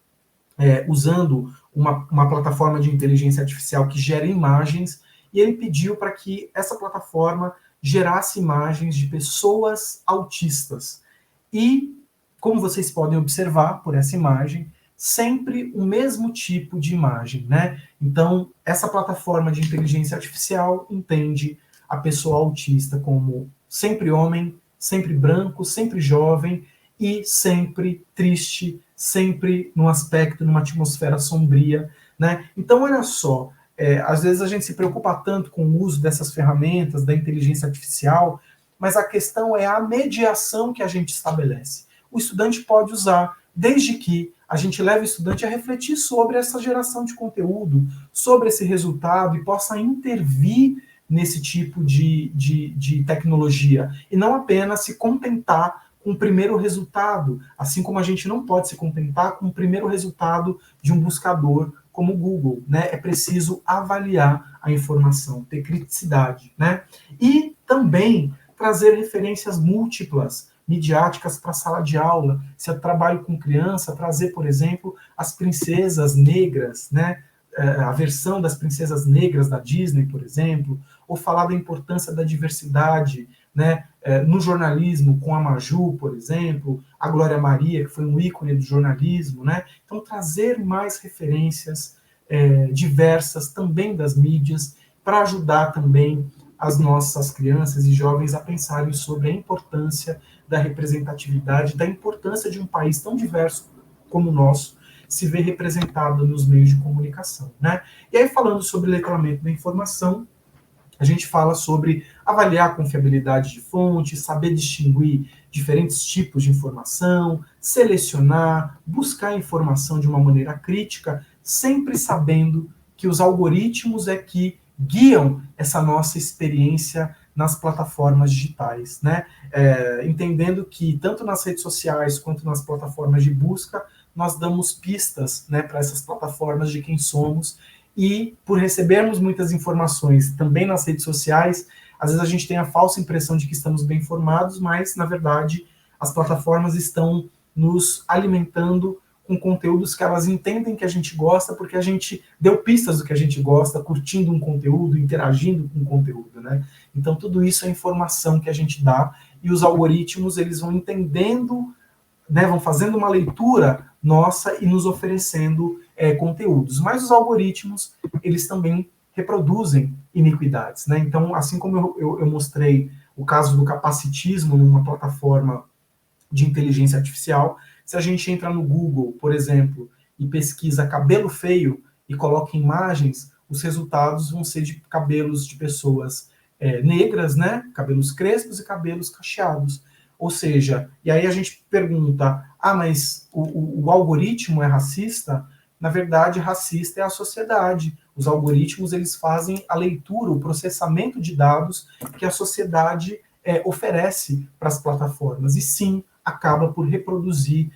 usando uma plataforma de inteligência artificial que gera imagens, e ele pediu para que essa plataforma gerasse imagens de pessoas autistas. E, como vocês podem observar por essa imagem, sempre o mesmo tipo de imagem, né? Então, essa plataforma de inteligência artificial entende a pessoa autista como sempre homem, sempre branco, sempre jovem e sempre triste, sempre num aspecto, numa atmosfera sombria, né? Então, olha só, às vezes a gente se preocupa tanto com o uso dessas ferramentas, da inteligência artificial, mas a questão é a mediação que a gente estabelece. O estudante pode usar, desde que a gente leve o estudante a refletir sobre essa geração de conteúdo, sobre esse resultado e possa intervir nesse tipo de tecnologia, e não apenas se contentar com o primeiro resultado, assim como a gente não pode se contentar com o primeiro resultado de um buscador como o Google, né? É preciso avaliar a informação, ter criticidade, né? E também trazer referências múltiplas, midiáticas para a sala de aula. Se eu trabalho com criança, trazer, por exemplo, as princesas negras, né? A versão das princesas negras da Disney, por exemplo, ou falar da importância da diversidade, né? No jornalismo, com a Maju, por exemplo, a Glória Maria, que foi um ícone do jornalismo, né? Então, trazer mais referências diversas também das mídias, para ajudar também as nossas crianças e jovens a pensarem sobre a importância da representatividade, da importância de um país tão diverso como o nosso se ver representado nos meios de comunicação, né? E aí, falando sobre letramento da informação, a gente fala sobre avaliar a confiabilidade de fontes, saber distinguir diferentes tipos de informação, selecionar, buscar informação de uma maneira crítica, sempre sabendo que os algoritmos é que guiam essa nossa experiência nas plataformas digitais, né? Entendendo que tanto nas redes sociais quanto nas plataformas de busca, nós damos pistas, né, para essas plataformas de quem somos, e por recebermos muitas informações também nas redes sociais, às vezes a gente tem a falsa impressão de que estamos bem informados, mas, na verdade, as plataformas estão nos alimentando com conteúdos que elas entendem que a gente gosta, porque a gente deu pistas do que a gente gosta, curtindo um conteúdo, interagindo com o conteúdo, né? Então, tudo isso é informação que a gente dá, e os algoritmos, eles vão entendendo né, vão fazendo uma leitura nossa e nos oferecendo conteúdos. Mas os algoritmos, eles também reproduzem iniquidades, né? Então, assim como eu mostrei o caso do capacitismo numa plataforma de inteligência artificial, se a gente entra no Google, por exemplo, e pesquisa cabelo feio e coloca imagens, os resultados vão ser de cabelos de pessoas negras, né? Cabelos crespos e cabelos cacheados. Ou seja, e aí a gente pergunta, mas o algoritmo é racista? Na verdade, racista é a sociedade. Os algoritmos, eles fazem a leitura, o processamento de dados que a sociedade oferece para as plataformas. E sim, acaba por reproduzir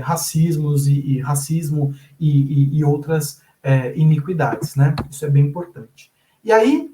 racismos e racismo e outras iniquidades, né? Isso é bem importante. E aí,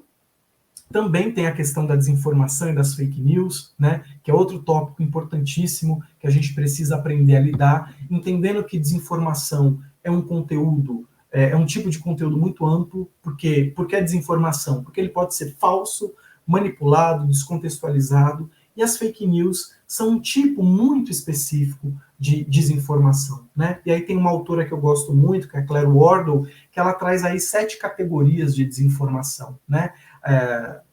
também tem a questão da desinformação e das fake news, né, que é outro tópico importantíssimo que a gente precisa aprender a lidar, entendendo que desinformação é um conteúdo, é um tipo de conteúdo muito amplo. Por que é desinformação? Porque ele pode ser falso, manipulado, descontextualizado, e as fake news são um tipo muito específico de desinformação, né? E aí tem uma autora que eu gosto muito, que é a Claire Wardle, que ela traz aí 7 categorias de desinformação, né?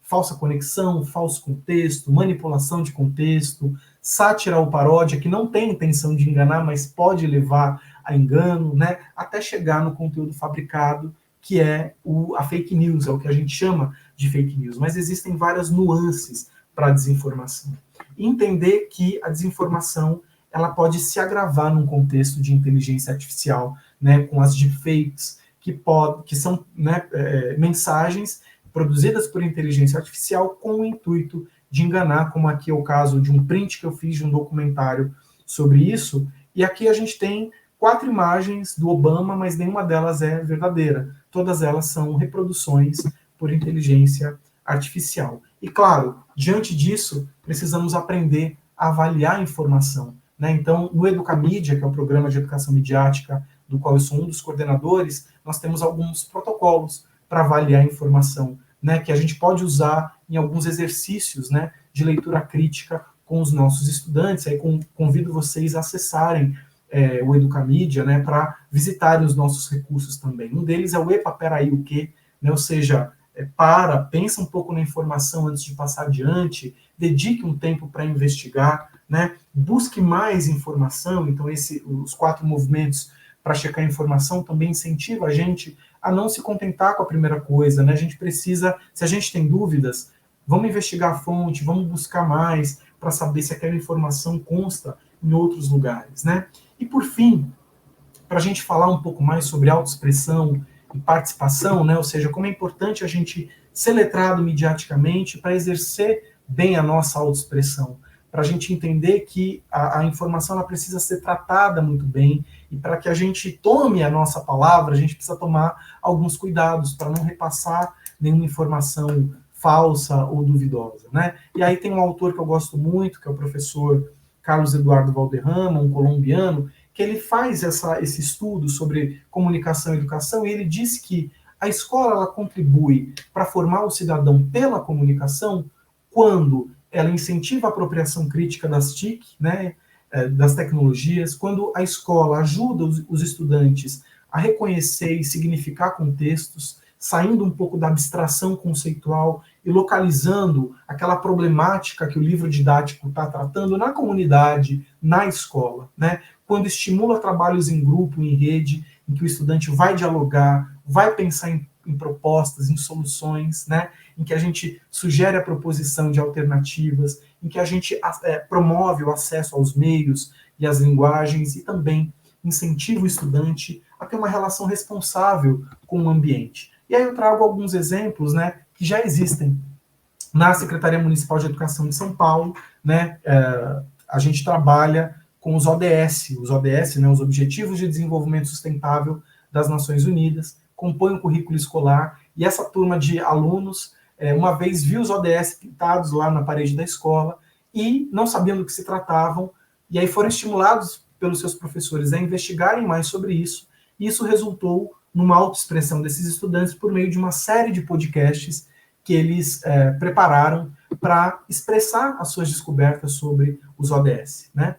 Falsa conexão, falso contexto, manipulação de contexto, sátira ou paródia, que não tem intenção de enganar, mas pode levar a engano, né? Até chegar no conteúdo fabricado, que é a fake news, é o que a gente chama de fake news. Mas existem várias nuances para a desinformação. Entender que a desinformação ela pode se agravar num contexto de inteligência artificial, né? Com as deepfakes, que são, né, mensagens produzidas por inteligência artificial com o intuito de enganar, como aqui é o caso de um print que eu fiz de um documentário sobre isso, e aqui a gente tem 4 imagens do Obama, mas nenhuma delas é verdadeira. Todas elas são reproduções por inteligência artificial. E claro, diante disso, precisamos aprender a avaliar a informação, né? Então, no Educamídia, que é o programa de educação midiática, do qual eu sou um dos coordenadores, nós temos alguns protocolos para avaliar a informação, né, que a gente pode usar em alguns exercícios, né, de leitura crítica com os nossos estudantes. Aí convido vocês a acessarem o Educamídia, né, para visitarem os nossos recursos também. Um deles é o Epa, peraí, o quê? Né, ou seja, pensa um pouco na informação antes de passar adiante, dedique um tempo para investigar, né, busque mais informação. Então, os 4 movimentos para checar a informação também incentivam a gente a não se contentar com a primeira coisa, né? A gente precisa, se a gente tem dúvidas, vamos investigar a fonte, vamos buscar mais para saber se aquela informação consta em outros lugares, né? E por fim, para a gente falar um pouco mais sobre autoexpressão e participação, né? Ou seja, como é importante a gente ser letrado midiaticamente para exercer bem a nossa autoexpressão, para a gente entender que a informação ela precisa ser tratada muito bem, e para que a gente tome a nossa palavra, a gente precisa tomar alguns cuidados para não repassar nenhuma informação falsa ou duvidosa, né? E aí tem um autor que eu gosto muito, que é o professor Carlos Eduardo Valderrama, um colombiano, que ele faz esse estudo sobre comunicação e educação, e ele diz que a escola ela contribui para formar o cidadão pela comunicação quando ela incentiva a apropriação crítica das TIC, né, das tecnologias, quando a escola ajuda os estudantes a reconhecer e significar contextos, saindo um pouco da abstração conceitual e localizando aquela problemática que o livro didático está tratando na comunidade, na escola, né? Quando estimula trabalhos em grupo, em rede, em que o estudante vai dialogar, vai pensar em propostas, em soluções, né? Em que a gente sugere a proposição de alternativas, em que a gente promove o acesso aos meios e às linguagens e também incentiva o estudante a ter uma relação responsável com o ambiente. E aí eu trago alguns exemplos, né, que já existem na Secretaria Municipal de Educação de São Paulo, né? A gente trabalha com os ODS, né, os Objetivos de Desenvolvimento Sustentável das Nações Unidas, compõe o currículo escolar, e essa turma de alunos, uma vez viu os ODS pintados lá na parede da escola, e não sabiam do que se tratavam, e aí foram estimulados pelos seus professores a investigarem mais sobre isso, e isso resultou numa autoexpressão desses estudantes por meio de uma série de podcasts que eles prepararam para expressar as suas descobertas sobre os ODS, né?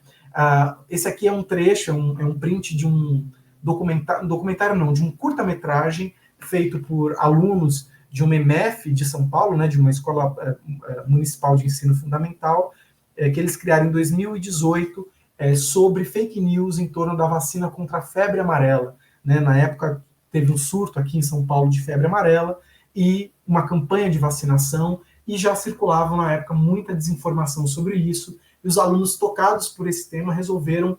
Esse aqui é um trecho, é um print de um documentário não, de um curta-metragem feito por alunos de uma EMF de São Paulo, né, de uma escola municipal de ensino fundamental, que eles criaram em 2018, sobre fake news em torno da vacina contra a febre amarela. Né? Na época, teve um surto aqui em São Paulo de febre amarela e uma campanha de vacinação, e já circulava na época muita desinformação sobre isso, e os alunos tocados por esse tema resolveram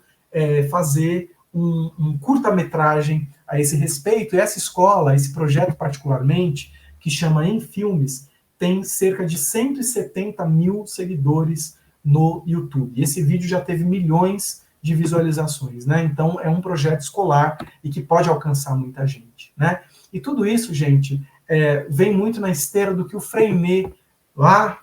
fazer um curta-metragem a esse respeito. E essa escola, esse projeto particularmente, que chama Em Filmes, tem cerca de 170 mil seguidores no YouTube. E esse vídeo já teve milhões de visualizações, né? Então, é um projeto escolar e que pode alcançar muita gente, né? E tudo isso, gente, vem muito na esteira do que o Freinet, lá,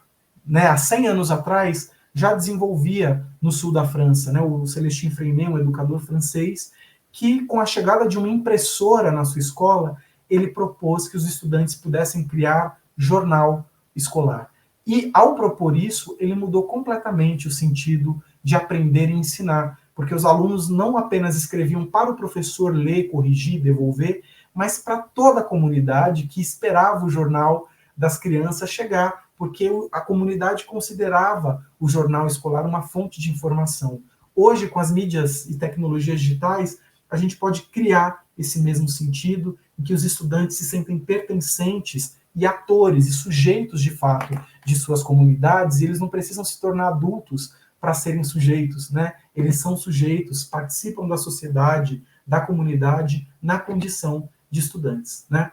né, há 100 anos atrás, já desenvolvia no sul da França, né? O Célestin Freinet, um educador francês, que, com a chegada de uma impressora na sua escola, ele propôs que os estudantes pudessem criar jornal escolar. E, ao propor isso, ele mudou completamente o sentido de aprender e ensinar, porque os alunos não apenas escreviam para o professor ler, corrigir, devolver, mas para toda a comunidade que esperava o jornal das crianças chegar, porque a comunidade considerava o jornal escolar uma fonte de informação. Hoje, com as mídias e tecnologias digitais, a gente pode criar esse mesmo sentido, em que os estudantes se sentem pertencentes e atores e sujeitos, de fato, de suas comunidades, e eles não precisam se tornar adultos para serem sujeitos, né? Eles são sujeitos, participam da sociedade, da comunidade, na condição de estudantes, né?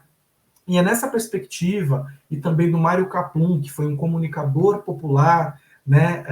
E é nessa perspectiva, e também do Mário Kaplun, que foi um comunicador popular, né,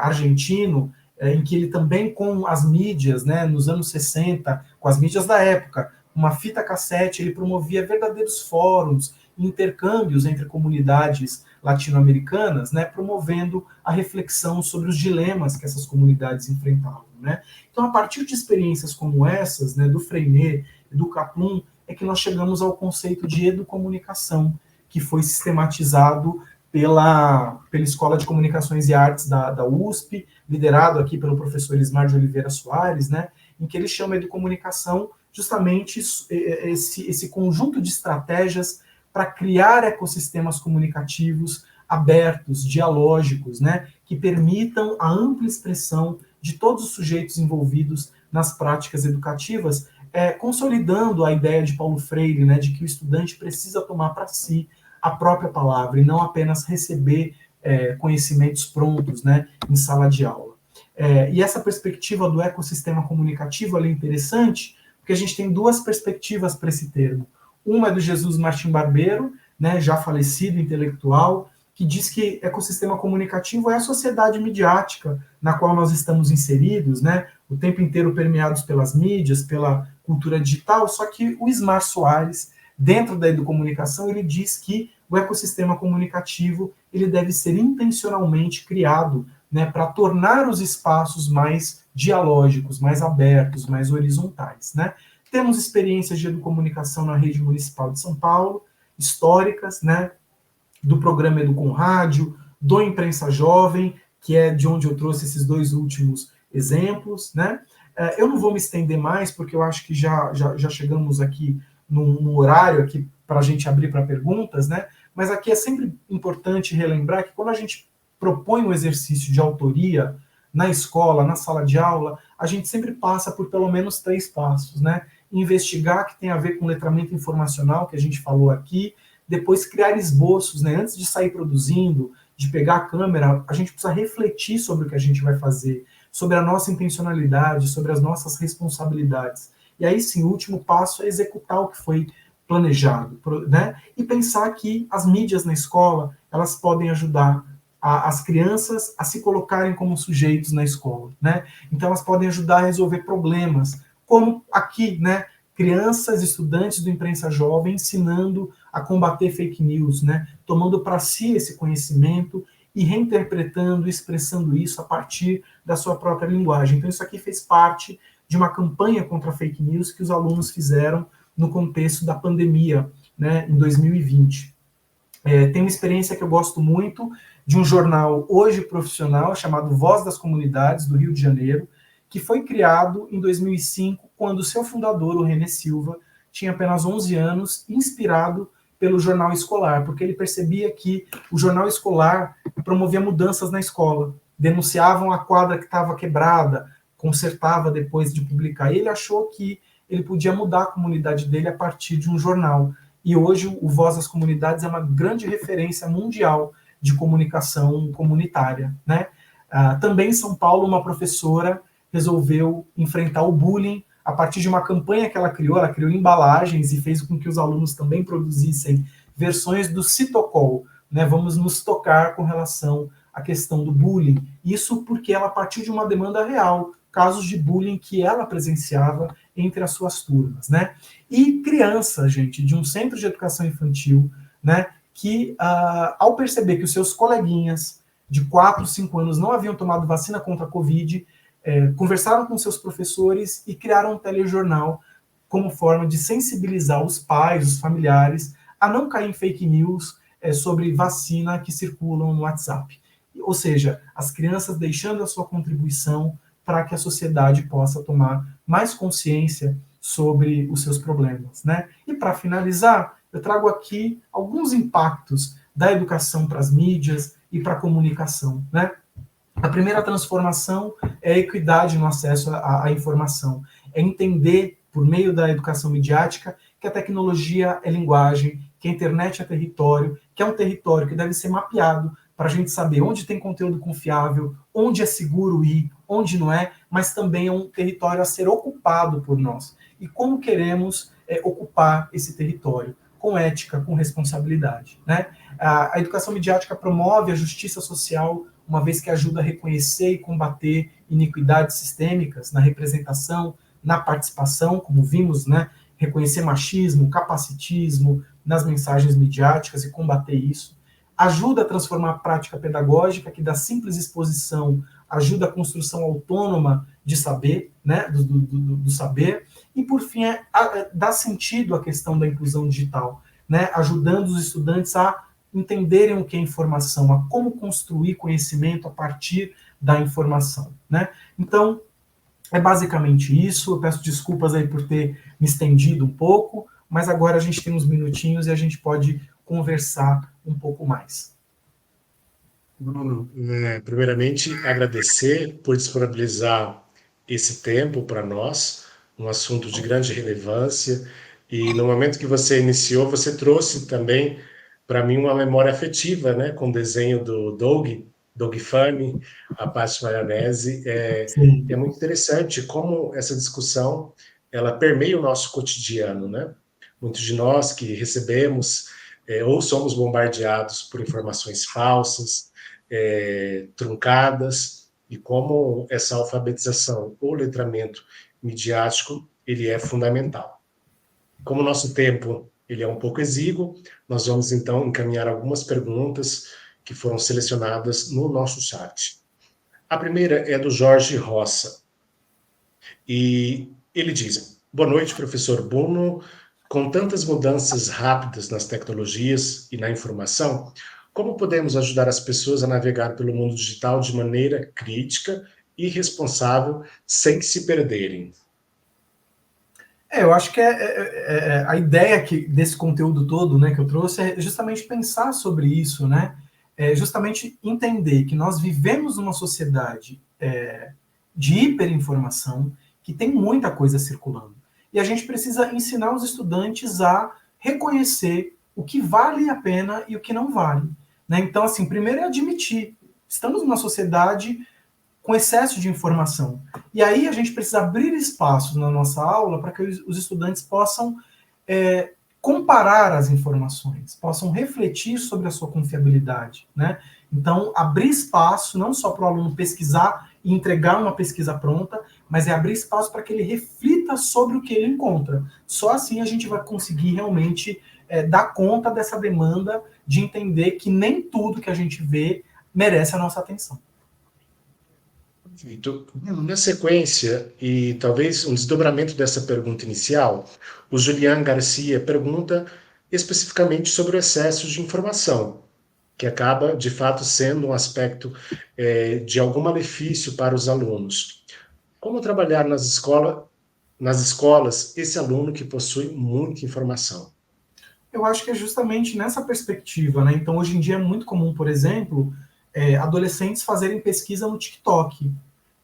argentino, em que ele também, com as mídias, né, nos anos 60, com as mídias da época, uma fita cassete, ele promovia verdadeiros fóruns, intercâmbios entre comunidades latino-americanas, né, promovendo a reflexão sobre os dilemas que essas comunidades enfrentavam, né? Então, a partir de experiências como essas, né, do Freinet e do Kaplun, é que nós chegamos ao conceito de educomunicação, que foi sistematizado pela Escola de Comunicações e Artes da USP, liderado aqui pelo professor Ismar de Oliveira Soares, né, em que ele chama educomunicação justamente esse conjunto de estratégias para criar ecossistemas comunicativos abertos, dialógicos, né, que permitam a ampla expressão de todos os sujeitos envolvidos nas práticas educativas, consolidando a ideia de Paulo Freire, né, de que o estudante precisa tomar para si a própria palavra e não apenas receber conhecimentos prontos, né, em sala de aula. E essa perspectiva do ecossistema comunicativo é interessante, porque a gente tem duas perspectivas para esse termo. Uma é do Jesus Martim Barbeiro, né, já falecido intelectual, que diz que ecossistema comunicativo é a sociedade midiática na qual nós estamos inseridos, né, o tempo inteiro permeados pelas mídias, pela cultura digital, só que o Ismar Soares, dentro da educomunicação, ele diz que o ecossistema comunicativo ele deve ser intencionalmente criado, né, para tornar os espaços mais dialógicos, mais abertos, mais horizontais, né? Temos experiências de educomunicação na rede municipal de São Paulo, históricas, né, do programa Educom Rádio, do Imprensa Jovem, que é de onde eu trouxe esses dois últimos exemplos, né? Eu não vou me estender mais, porque eu acho que já chegamos aqui num horário aqui para a gente abrir para perguntas, né? Mas aqui é sempre importante relembrar que quando a gente propõe um exercício de autoria na escola, na sala de aula, a gente sempre passa por pelo menos 3 passos, né? Investigar, que tem a ver com letramento informacional, que a gente falou aqui, depois criar esboços, né? Antes de sair produzindo, de pegar a câmera, a gente precisa refletir sobre o que a gente vai fazer, sobre a nossa intencionalidade, sobre as nossas responsabilidades. E aí sim, o último passo é executar o que foi planejado, né? E pensar que as mídias na escola, elas podem ajudar as crianças a se colocarem como sujeitos na escola, né? Então elas podem ajudar a resolver problemas, como aqui, né? Crianças, estudantes do Imprensa Jovem ensinando a combater fake news, né? Tomando para si esse conhecimento e reinterpretando, expressando isso a partir da sua própria linguagem. Então isso aqui fez parte de uma campanha contra fake news que os alunos fizeram no contexto da pandemia, né, em 2020. Tem uma experiência que eu gosto muito de um jornal hoje profissional chamado Voz das Comunidades, do Rio de Janeiro, que foi criado em 2005, quando seu fundador, o René Silva, tinha apenas 11 anos, inspirado pelo jornal escolar, porque ele percebia que o jornal escolar promovia mudanças na escola, denunciavam a quadra que estava quebrada, consertava depois de publicar. E ele achou que ele podia mudar a comunidade dele a partir de um jornal. E hoje o Voz das Comunidades é uma grande referência mundial de comunicação comunitária, né? Também em São Paulo, uma professora resolveu enfrentar o bullying a partir de uma campanha que ela criou embalagens e fez com que os alunos também produzissem versões do Citocol, né? Vamos nos tocar com relação à questão do bullying. Isso porque ela partiu de uma demanda real, casos de bullying que ela presenciava entre as suas turmas, né? E criança, gente, de um centro de educação infantil, né, que ao perceber que os seus coleguinhas de 4, 5 anos não haviam tomado vacina contra a Covid, conversaram com seus professores e criaram um telejornal como forma de sensibilizar os pais, os familiares, a não cair em fake news sobre vacina que circulam no WhatsApp. Ou seja, as crianças deixando a sua contribuição para que a sociedade possa tomar mais consciência sobre os seus problemas, né? E para finalizar, eu trago aqui alguns impactos da educação para as mídias e para a comunicação, né? A primeira transformação é a equidade no acesso à informação. É entender, por meio da educação midiática, que a tecnologia é linguagem, que a internet é território, que é um território que deve ser mapeado para a gente saber onde tem conteúdo confiável, onde é seguro ir, onde não é, mas também é um território a ser ocupado por nós. E como queremos ocupar esse território? Com ética, com responsabilidade, né? A educação midiática promove a justiça social, uma vez que ajuda a reconhecer e combater iniquidades sistêmicas na representação, na participação, como vimos, né? Reconhecer machismo, capacitismo nas mensagens midiáticas e combater isso. Ajuda a transformar a prática pedagógica, que da simples exposição ajuda a construção autônoma de saber, né? do saber. E, por fim, dá sentido à questão da inclusão digital, né? Ajudando os estudantes a entenderem o que é informação, a como construir conhecimento a partir da informação, né? Então, é basicamente isso. Eu peço desculpas aí por ter me estendido um pouco, mas agora a gente tem uns minutinhos e a gente pode conversar um pouco mais. Bruno, primeiramente, agradecer por disponibilizar esse tempo para nós, um assunto de grande relevância, e no momento que você iniciou, você trouxe também para mim uma memória afetiva, né, com o desenho do Doug Funny, a Paty Maionese. É muito interessante como essa discussão ela permeia o nosso cotidiano, né? Muitos de nós que recebemos ou somos bombardeados por informações falsas, truncadas, e como essa alfabetização ou letramento midiático ele é fundamental. Como o nosso tempo ele é um pouco exíguo, nós vamos então encaminhar algumas perguntas que foram selecionadas no nosso chat. A primeira é do Jorge Roça, e ele diz: boa noite, professor Bruno. Com tantas mudanças rápidas nas tecnologias e na informação, como podemos ajudar as pessoas a navegar pelo mundo digital de maneira crítica e responsável, sem se perderem? Eu acho que a ideia desse conteúdo todo, né, que eu trouxe é justamente pensar sobre isso, né? Justamente entender que nós vivemos numa sociedade de hiperinformação, que tem muita coisa circulando. E a gente precisa ensinar os estudantes a reconhecer o que vale a pena e o que não vale, né? Então, assim, primeiro é admitir, estamos numa sociedade com excesso de informação. E aí a gente precisa abrir espaços na nossa aula para que os estudantes possam comparar as informações, possam refletir sobre a sua confiabilidade, né? Então, abrir espaço não só para o aluno pesquisar e entregar uma pesquisa pronta, mas é abrir espaço para que ele reflita sobre o que ele encontra. Só assim a gente vai conseguir realmente dar conta dessa demanda de entender que nem tudo que a gente vê merece a nossa atenção. Perfeito. Na sequência, e talvez um desdobramento dessa pergunta inicial, o Julian Garcia pergunta especificamente sobre o excesso de informação, que acaba, de fato, sendo um aspecto de algum malefício para os alunos. Como trabalhar nas escolas esse aluno que possui muita informação? Eu acho que é justamente nessa perspectiva, né? Então, hoje em dia é muito comum, por exemplo, adolescentes fazerem pesquisa no TikTok.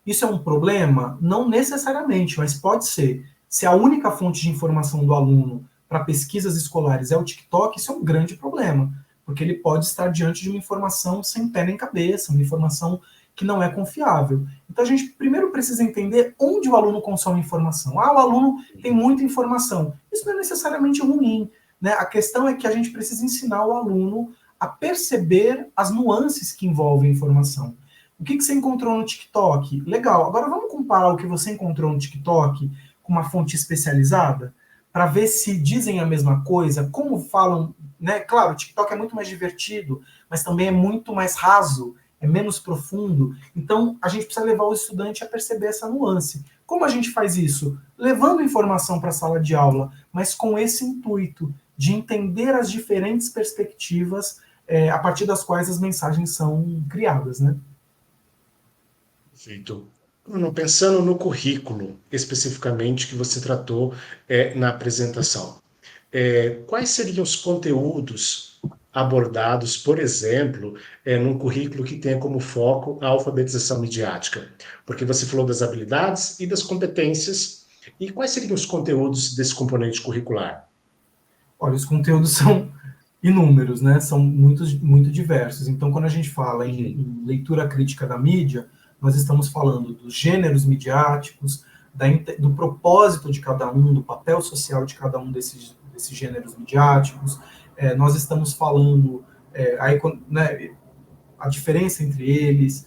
Isso é um problema? Não necessariamente, mas pode ser. Se a única fonte de informação do aluno para pesquisas escolares é o TikTok, isso é um grande problema, porque ele pode estar diante de uma informação sem pé nem cabeça, uma informação que não é confiável. Então a gente primeiro precisa entender onde o aluno consome informação. Ah, o aluno tem muita informação. Isso não é necessariamente ruim, né? A questão é que a gente precisa ensinar o aluno a perceber as nuances que envolvem a informação. O que você encontrou no TikTok? Legal. Agora vamos comparar o que você encontrou no TikTok com uma fonte especializada para ver se dizem a mesma coisa, como falam, né? Claro, o TikTok é muito mais divertido, mas também é muito mais raso, é menos profundo. Então, a gente precisa levar o estudante a perceber essa nuance. Como a gente faz isso? Levando informação para a sala de aula, mas com esse intuito de entender as diferentes perspectivas a partir das quais as mensagens são criadas, né? Perfeito. Bruno, pensando no currículo, especificamente, que você tratou na apresentação, quais seriam os conteúdos abordados, por exemplo, num currículo que tenha como foco a alfabetização midiática? Porque você falou das habilidades e das competências, e quais seriam os conteúdos desse componente curricular? Olha, os conteúdos são inúmeros, né? São muito diversos. Então, quando a gente fala em leitura crítica da mídia, nós estamos falando dos gêneros midiáticos, do propósito de cada um, do papel social de cada um desses gêneros midiáticos. Nós estamos falando né, a diferença entre eles.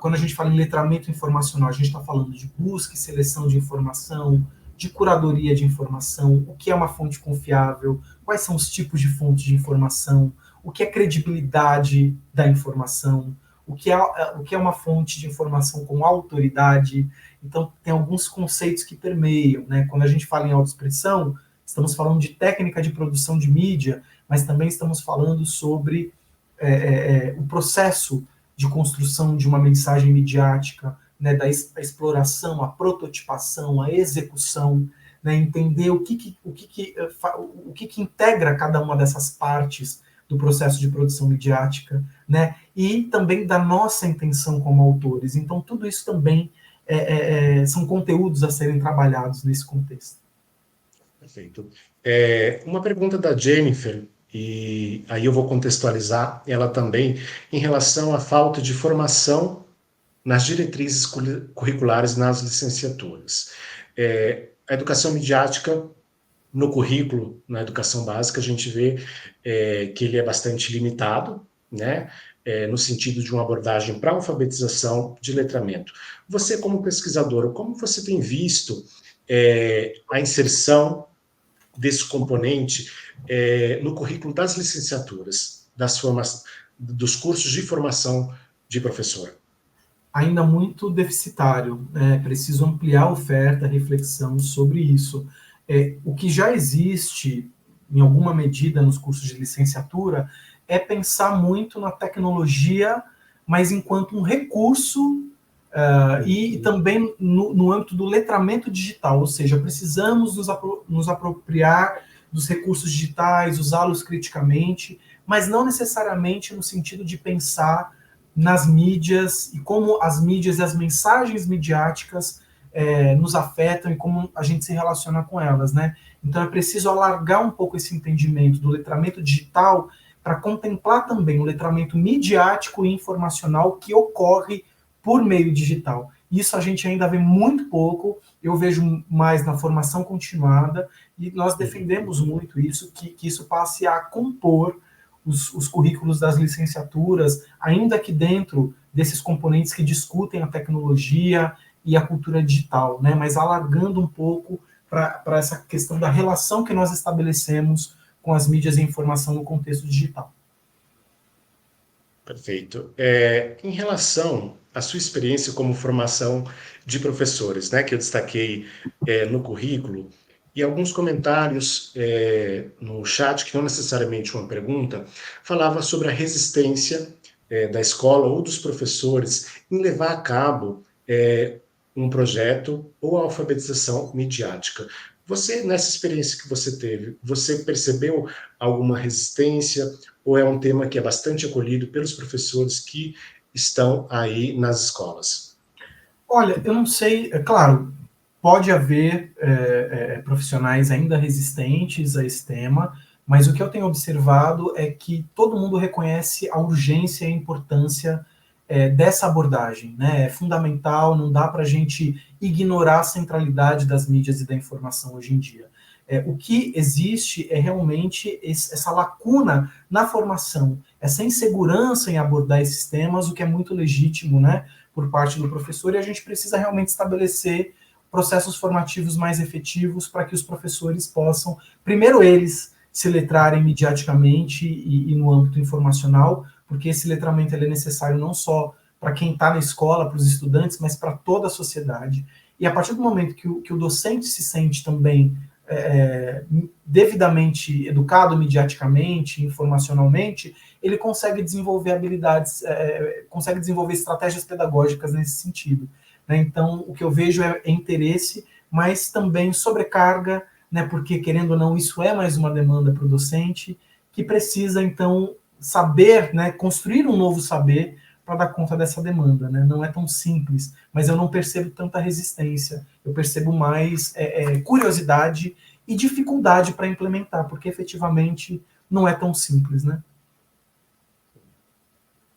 Quando a gente fala em letramento informacional, a gente está falando de busca e seleção de informação, de curadoria de informação, o que é uma fonte confiável, quais são os tipos de fontes de informação, o que é credibilidade da informação, o que é uma fonte de informação com autoridade. Então, tem alguns conceitos que permeiam, né? Quando a gente fala em autoexpressão, estamos falando de técnica de produção de mídia, mas também estamos falando sobre o processo de construção de uma mensagem midiática, né, da exploração, a prototipação, a execução, né, entender o que integra cada uma dessas partes do processo de produção midiática, né, e também da nossa intenção como autores. Então, tudo isso também são conteúdos a serem trabalhados nesse contexto. Perfeito. Uma pergunta da Jennifer, e aí eu vou contextualizar ela também, em relação à falta de formação nas diretrizes curriculares nas licenciaturas. A educação midiática no currículo, na educação básica, a gente vê que ele é bastante limitado, né? No sentido de uma abordagem para alfabetização de letramento. Você, como pesquisador, como você tem visto a inserção desse componente no currículo das licenciaturas, dos cursos de formação de professor? Ainda muito deficitário, né? Preciso ampliar a oferta, a reflexão sobre isso. O que já existe, em alguma medida, nos cursos de licenciatura, é pensar muito na tecnologia, mas enquanto um recurso, e também no âmbito do letramento digital, ou seja, precisamos nos apropriar dos recursos digitais, usá-los criticamente, mas não necessariamente no sentido de pensar nas mídias e como as mídias e as mensagens midiáticas nos afetam e como a gente se relaciona com elas, né? Então é preciso alargar um pouco esse entendimento do letramento digital para contemplar também o letramento midiático e informacional que ocorre por meio digital. Isso a gente ainda vê muito pouco, eu vejo mais na formação continuada, e nós defendemos muito isso, que isso passe a compor os currículos das licenciaturas, ainda que dentro desses componentes que discutem a tecnologia e a cultura digital, né? Mas alargando um pouco para essa questão da relação que nós estabelecemos com as mídias e informação no contexto digital. Perfeito. Em relação à sua experiência como formação de professores, né, que eu destaquei no currículo, e alguns comentários no chat, que não necessariamente uma pergunta, falava sobre a resistência da escola ou dos professores em levar a cabo um projeto ou alfabetização midiática. Você, nessa experiência que você teve, você percebeu alguma resistência ou é um tema que é bastante acolhido pelos professores que estão aí nas escolas? Olha, eu não sei, é claro, pode haver profissionais ainda resistentes a esse tema, mas o que eu tenho observado é que todo mundo reconhece a urgência e a importância dessa abordagem, né? É fundamental, não dá para a gente ignorar a centralidade das mídias e da informação hoje em dia. O que existe é realmente essa lacuna na formação, essa insegurança em abordar esses temas, o que é muito legítimo, né, por parte do professor, e a gente precisa realmente estabelecer processos formativos mais efetivos para que os professores possam, primeiro eles, se letrarem midiaticamente e no âmbito informacional, porque esse letramento ele é necessário não só para quem está na escola, para os estudantes, mas para toda a sociedade. E a partir do momento que o docente se sente também devidamente educado midiaticamente, informacionalmente, ele consegue desenvolver habilidades, consegue desenvolver estratégias pedagógicas nesse sentido. Né? Então, o que eu vejo é interesse, mas também sobrecarga, né? Porque, querendo ou não, isso é mais uma demanda para o docente, que precisa, então, saber, né? Construir um novo saber para dar conta dessa demanda. Né? Não é tão simples, mas eu não percebo tanta resistência, eu percebo mais curiosidade e dificuldade para implementar, porque efetivamente não é tão simples, né?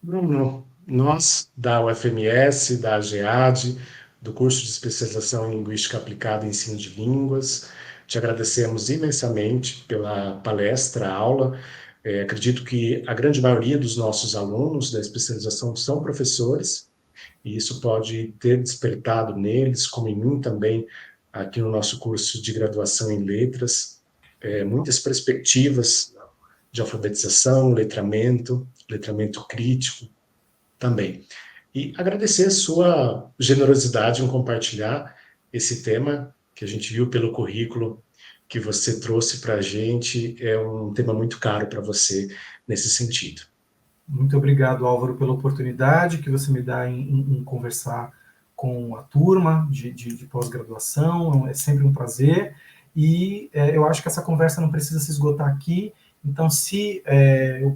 Bruno, nós da UFMS, da AGEAD, do curso de especialização em Linguística Aplicada e Ensino de Línguas, te agradecemos imensamente pela palestra, aula. Acredito que a grande maioria dos nossos alunos da especialização são professores, e isso pode ter despertado neles, como em mim também, aqui no nosso curso de graduação em letras, muitas perspectivas de alfabetização, letramento crítico também. E agradecer a sua generosidade em compartilhar esse tema que a gente viu pelo currículo que você trouxe para a gente, é um tema muito caro para você nesse sentido. Muito obrigado, Álvaro, pela oportunidade que você me dá em conversar com a turma de pós-graduação. É sempre um prazer. E eu acho que essa conversa não precisa se esgotar aqui. Então, se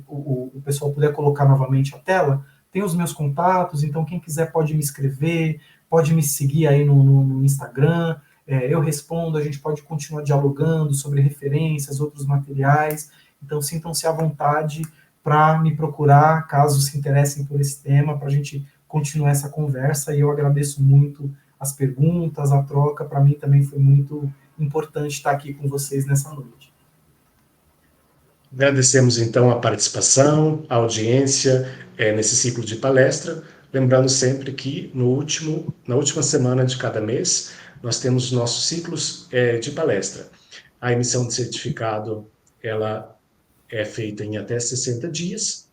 o pessoal puder colocar novamente a tela, tem os meus contatos. Então, quem quiser pode me escrever, pode me seguir aí no Instagram. Eu respondo, a gente pode continuar dialogando sobre referências, outros materiais. Então, sintam-se à vontade para me procurar, caso se interessem por esse tema, para a gente continuar essa conversa. E eu agradeço muito as perguntas, a troca. Para mim também foi muito importante estar aqui com vocês nessa noite. Agradecemos, então, a participação, a audiência nesse ciclo de palestra. Lembrando sempre que na última semana de cada mês, nós temos nossos ciclos de palestra. A emissão de certificado, ela é feita em até 60 dias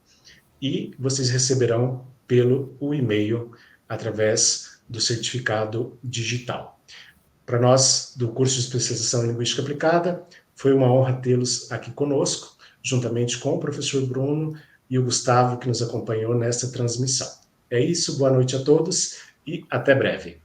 e vocês receberão pelo e-mail através do certificado digital. Para nós, do curso de especialização em Linguística Aplicada, foi uma honra tê-los aqui conosco, juntamente com o professor Bruno e o Gustavo, que nos acompanhou nessa transmissão. É isso, boa noite a todos e até breve.